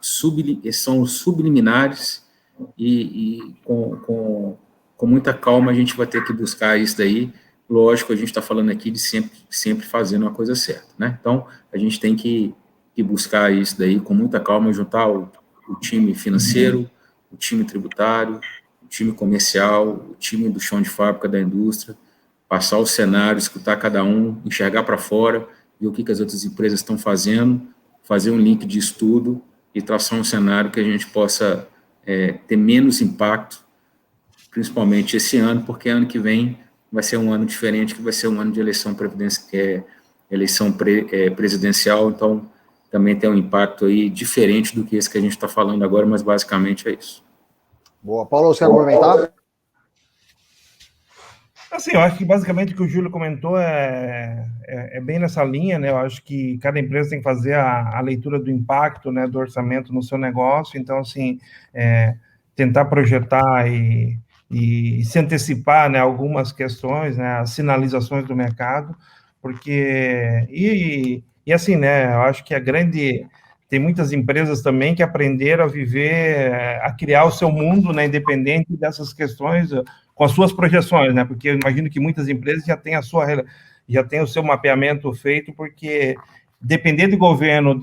são subliminares e com muita calma a gente vai ter que buscar isso daí. Lógico, a gente está falando aqui de sempre fazendo a coisa certa, né? Então, a gente tem que buscar isso daí com muita calma, juntar o time financeiro, o time tributário, o time comercial, o time do chão de fábrica da indústria, passar o cenário, escutar cada um, enxergar para fora, ver o que as outras empresas estão fazendo, fazer um link de estudo e traçar um cenário que a gente possa ter menos impacto, principalmente esse ano, porque ano que vem vai ser um ano diferente, que vai ser um ano de eleição presidencial, então também tem um impacto aí diferente do que esse que a gente está falando agora, mas basicamente é isso. Boa. Paulo, você quer complementar? Assim, eu acho que basicamente o que o Júlio comentou é bem nessa linha, né? Eu acho que cada empresa tem que fazer a leitura do impacto, né, do orçamento no seu negócio, então, assim, tentar projetar e se antecipar, né, algumas questões, né, as sinalizações do mercado, porque, e assim, né, eu acho que a grande tem muitas empresas também que aprenderam a viver, a criar o seu mundo, né, independente dessas questões, com as suas projeções, né, porque eu imagino que muitas empresas já têm o seu mapeamento feito, porque dependendo do governo,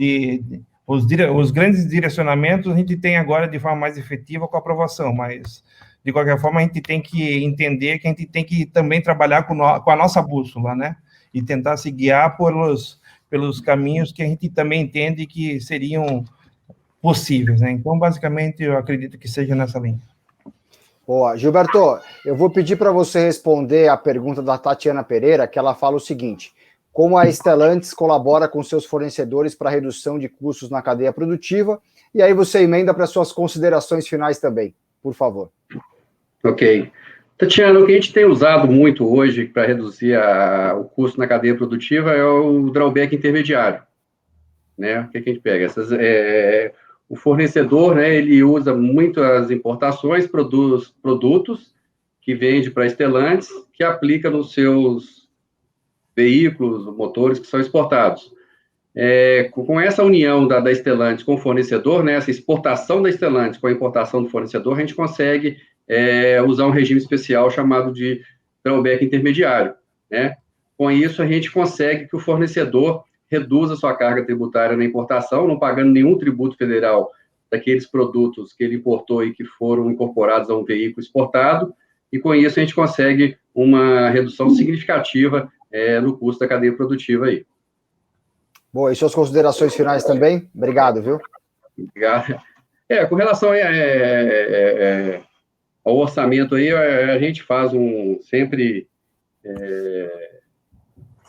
os grandes direcionamentos, a gente tem agora de forma mais efetiva com a aprovação, mas, de qualquer forma, a gente tem que entender que a gente tem que também trabalhar com a nossa bússola, né, e tentar se guiar pelos caminhos que a gente também entende que seriam possíveis, né? Então, basicamente, eu acredito que seja nessa linha. Boa. Gilberto, eu vou pedir para você responder a pergunta da Tatiana Pereira, que ela fala o seguinte: como a Stellantis colabora com seus fornecedores para a redução de custos na cadeia produtiva? E aí você emenda para suas considerações finais também, por favor. Ok. Tatiana, o que a gente tem usado muito hoje para reduzir o custo na cadeia produtiva é o drawback intermediário, né? O que a gente pega? O fornecedor, né, ele usa muito as importações, produtos que vende para a Stellantis, que aplica nos seus veículos, motores que são exportados. Com essa união da Stellantis com o fornecedor, né, essa exportação da Stellantis com a importação do fornecedor, a gente consegue usar um regime especial chamado de drawback intermediário, né? Com isso, a gente consegue que o fornecedor reduza sua carga tributária na importação, não pagando nenhum tributo federal daqueles produtos que ele importou e que foram incorporados a um veículo exportado, e com isso a gente consegue uma redução significativa no custo da cadeia produtiva aí. Boa, e suas considerações finais também? Obrigado, viu? Obrigado. Com relação ao orçamento aí, a gente faz sempre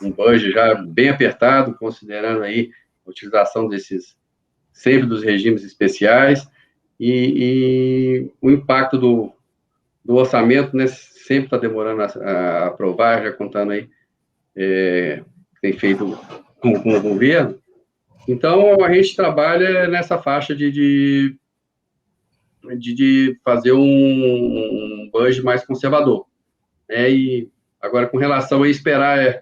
um budget já bem apertado, considerando aí a utilização sempre dos regimes especiais, e o impacto do orçamento, né, sempre está demorando a aprovar, já contando aí, tem feito com o governo. Então, a gente trabalha nessa faixa de fazer um budget mais conservador, né? E agora, com relação a esperar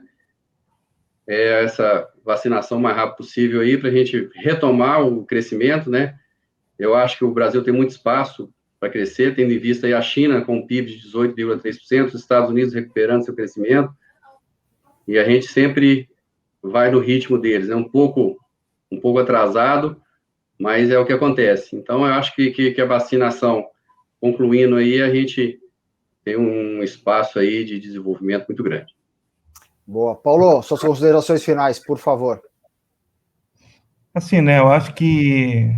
essa vacinação o mais rápido possível aí, para a gente retomar o crescimento, né? Eu acho que o Brasil tem muito espaço para crescer, tendo em vista aí a China com um PIB de 18,3%, os Estados Unidos recuperando seu crescimento, e a gente sempre vai no ritmo deles, né? Um pouco atrasado, mas é o que acontece. Então, eu acho que a vacinação concluindo aí, a gente tem um espaço aí de desenvolvimento muito grande. Boa. Paulo, suas considerações finais, por favor. Assim, né, eu acho que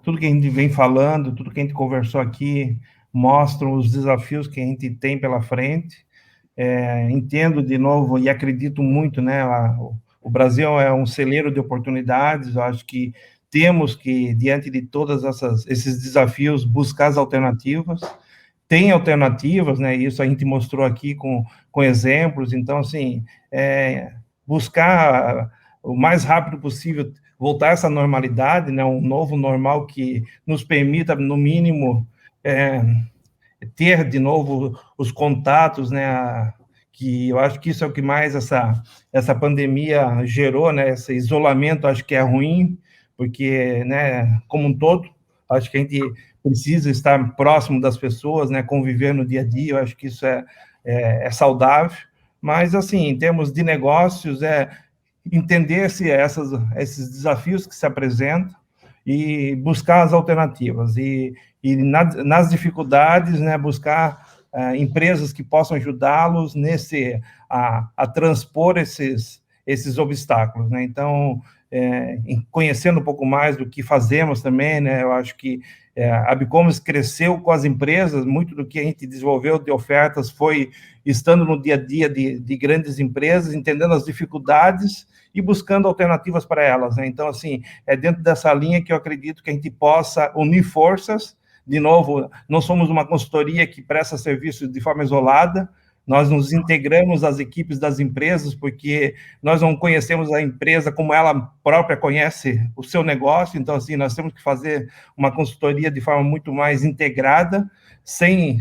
tudo que a gente vem falando, tudo que a gente conversou aqui, mostram os desafios que a gente tem pela frente. Entendo de novo e acredito muito, né, o Brasil é um celeiro de oportunidades. Eu acho que temos que, diante de todos esses desafios, buscar as alternativas. Tem alternativas, né? Isso a gente mostrou aqui com exemplos. Então, assim, buscar o mais rápido possível voltar a essa normalidade, né? Um novo normal que nos permita, no mínimo, ter de novo os contatos, né? Que eu acho que isso é o que mais essa pandemia gerou, né? Esse isolamento, acho que é ruim, porque, né, como um todo, acho que a gente precisa estar próximo das pessoas, né, conviver no dia a dia. Eu acho que isso é saudável, mas, assim, em termos de negócios, entender esses desafios que se apresentam e buscar as alternativas, e nas dificuldades, né, buscar empresas que possam ajudá-los a transpor esses obstáculos, né? Então, conhecendo um pouco mais do que fazemos também, né, eu acho que a Bicommerce cresceu com as empresas. Muito do que a gente desenvolveu de ofertas foi estando no dia a dia de grandes empresas, entendendo as dificuldades e buscando alternativas para elas, né? Então, assim, é dentro dessa linha que eu acredito que a gente possa unir forças. De novo, não somos uma consultoria que presta serviços de forma isolada. Nós nos integramos às equipes das empresas, porque nós não conhecemos a empresa como ela própria conhece o seu negócio. Então, assim, nós temos que fazer uma consultoria de forma muito mais integrada, sem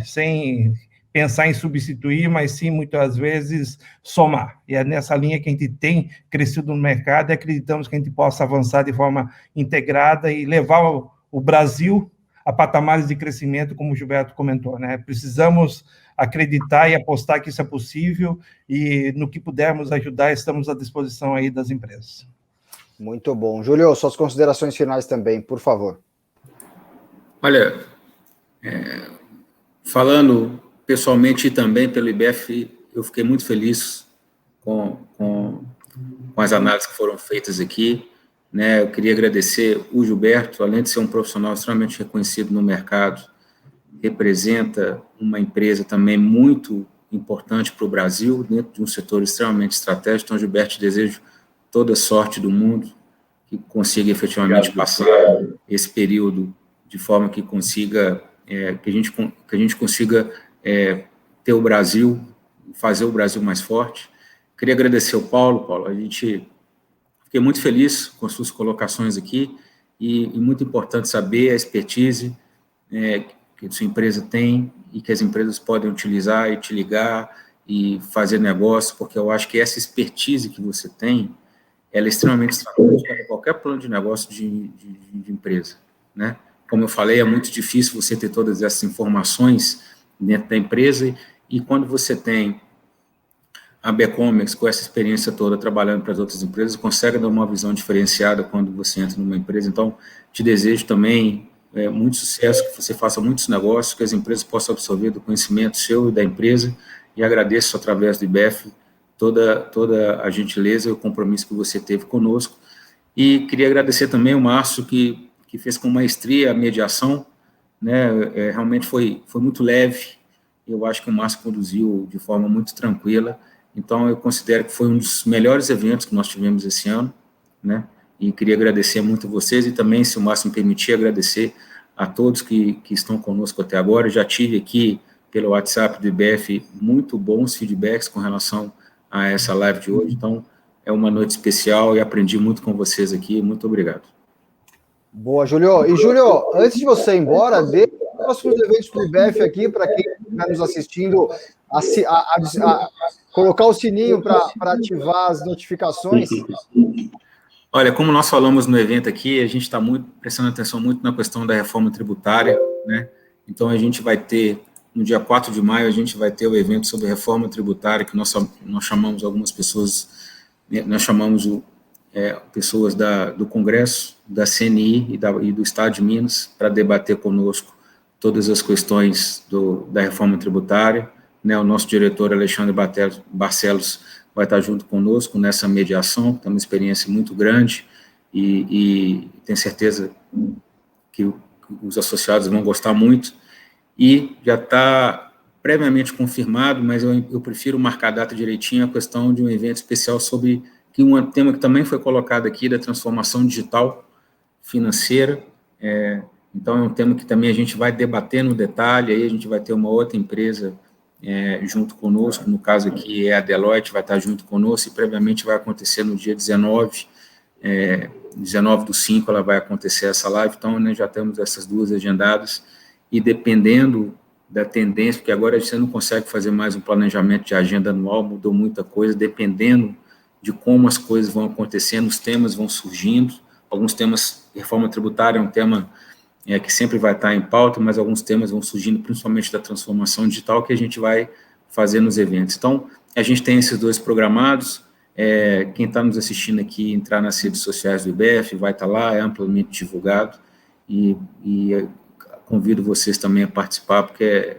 pensar em substituir, mas sim, muitas vezes, somar. E é nessa linha que a gente tem crescido no mercado e acreditamos que a gente possa avançar de forma integrada e levar o Brasil a patamares de crescimento, como o Gilberto comentou, né? Precisamos acreditar e apostar que isso é possível e, no que pudermos ajudar, estamos à disposição aí das empresas. Muito bom. Júlio, suas considerações finais também, por favor. Olha, falando pessoalmente e também pelo IBF, eu fiquei muito feliz com as análises que foram feitas aqui, né? Eu queria agradecer o Gilberto, além de ser um profissional extremamente reconhecido no mercado, representa uma empresa também muito importante para o Brasil, dentro de um setor extremamente estratégico. Então, Gilberto, te desejo toda a sorte do mundo, que consiga efetivamente passar esse período de forma que consiga, que a gente consiga ter o Brasil, fazer o Brasil mais forte. Queria agradecer ao Paulo. Paulo, fiquei muito feliz com as suas colocações aqui e muito importante saber a expertise que a sua empresa tem e que as empresas podem utilizar e te ligar e fazer negócio, porque eu acho que essa expertise que você tem, ela é extremamente estratégica para qualquer plano de negócio de empresa, né? Como eu falei, é muito difícil você ter todas essas informações dentro da empresa e quando você tem a Becomex, com essa experiência toda, trabalhando para as outras empresas, consegue dar uma visão diferenciada quando você entra numa empresa. Então, te desejo também muito sucesso, que você faça muitos negócios, que as empresas possam absorver do conhecimento seu e da empresa, e agradeço, através do IBF, toda a gentileza e o compromisso que você teve conosco. E queria agradecer também o Márcio, que fez com maestria a mediação, né? Realmente foi muito leve. Eu acho que o Márcio conduziu de forma muito tranquila. Então, eu considero que foi um dos melhores eventos que nós tivemos esse ano, né? E queria agradecer muito a vocês e também, se o Márcio me permitir, agradecer a todos que estão conosco até agora. Já tive aqui, pelo WhatsApp do IBF, muito bons feedbacks com relação a essa live de hoje. Então, é uma noite especial e aprendi muito com vocês aqui. Muito obrigado. Boa, Júlio. E, Júlio, antes de você ir embora, dê os próximos eventos do IBF aqui, para quem está nos assistindo, colocar o sininho para ativar as notificações. Olha, como nós falamos no evento aqui, a gente está prestando atenção muito na questão da reforma tributária, né? Então, a gente vai ter, no dia 4 de maio, a gente vai ter o evento sobre reforma tributária, que nós chamamos algumas pessoas, nós chamamos pessoas do Congresso, da CNI e do Estado de Minas, para debater conosco todas as questões da reforma tributária, né? O nosso diretor, Alexandre Barcelos, vai estar junto conosco nessa mediação, que é uma experiência muito grande, e tenho certeza que os associados vão gostar muito, e já está previamente confirmado, mas eu prefiro marcar a data direitinho, a questão de um evento especial sobre um tema que também foi colocado aqui, da transformação digital financeira. Então, é um tema que também a gente vai debater no detalhe, aí a gente vai ter uma outra empresa junto conosco, no caso aqui é a Deloitte, vai estar junto conosco, e previamente vai acontecer no dia 19 do 5, ela vai acontecer essa live. Então, né, já temos essas duas agendadas, e dependendo da tendência, porque agora você não consegue fazer mais um planejamento de agenda anual, mudou muita coisa, dependendo de como as coisas vão acontecendo, os temas vão surgindo, alguns temas, reforma tributária é um tema que sempre vai estar em pauta, mas alguns temas vão surgindo, principalmente da transformação digital, que a gente vai fazer nos eventos. Então, a gente tem esses dois programados. Quem está nos assistindo aqui, entrar nas redes sociais do IBF, vai estar lá, é amplamente divulgado, e convido vocês também a participar, porque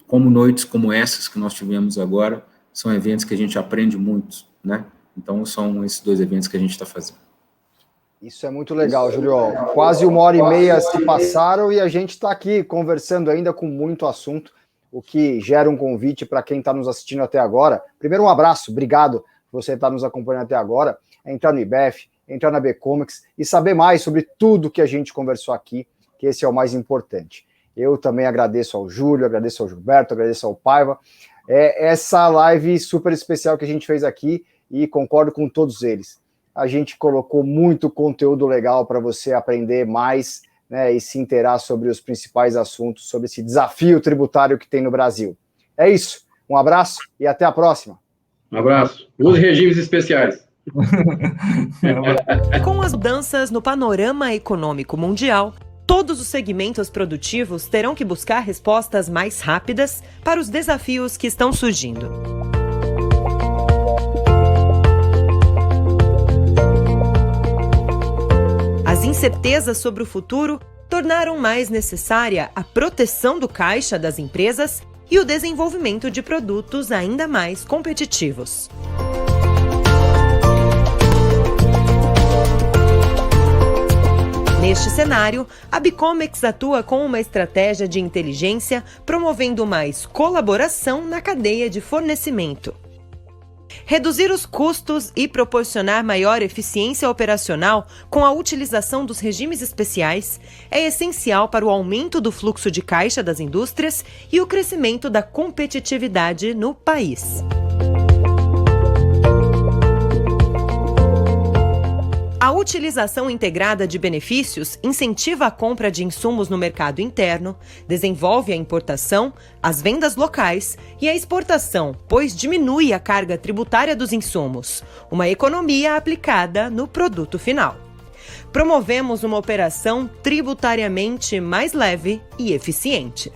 como noites como essas que nós tivemos agora, são eventos que a gente aprende muito, né? Então, são esses dois eventos que a gente está fazendo. Isso é muito legal, Júlio. Quase 1h30 se passaram e a gente está aqui conversando ainda com muito assunto, o que gera um convite para quem está nos assistindo até agora. Primeiro, um abraço, obrigado por você estar nos acompanhando até agora. Entrar no IBF, entrar na Becomex e saber mais sobre tudo que a gente conversou aqui, que esse é o mais importante. Eu também agradeço ao Júlio, agradeço ao Gilberto, agradeço ao Paiva. Essa live super especial que a gente fez aqui, e concordo com todos eles. A gente colocou muito conteúdo legal para você aprender mais, né, e se inteirar sobre os principais assuntos, sobre esse desafio tributário que tem no Brasil. É isso. Um abraço e até a próxima. Um abraço. Use regimes especiais. Com as mudanças no panorama econômico mundial, todos os segmentos produtivos terão que buscar respostas mais rápidas para os desafios que estão surgindo. As incertezas sobre o futuro tornaram mais necessária a proteção do caixa das empresas e o desenvolvimento de produtos ainda mais competitivos. Neste cenário, a Bicomex atua com uma estratégia de inteligência promovendo mais colaboração na cadeia de fornecimento. Reduzir os custos e proporcionar maior eficiência operacional com a utilização dos regimes especiais é essencial para o aumento do fluxo de caixa das indústrias e o crescimento da competitividade no país. A utilização integrada de benefícios incentiva a compra de insumos no mercado interno, desenvolve a importação, as vendas locais e a exportação, pois diminui a carga tributária dos insumos, uma economia aplicada no produto final. Promovemos uma operação tributariamente mais leve e eficiente.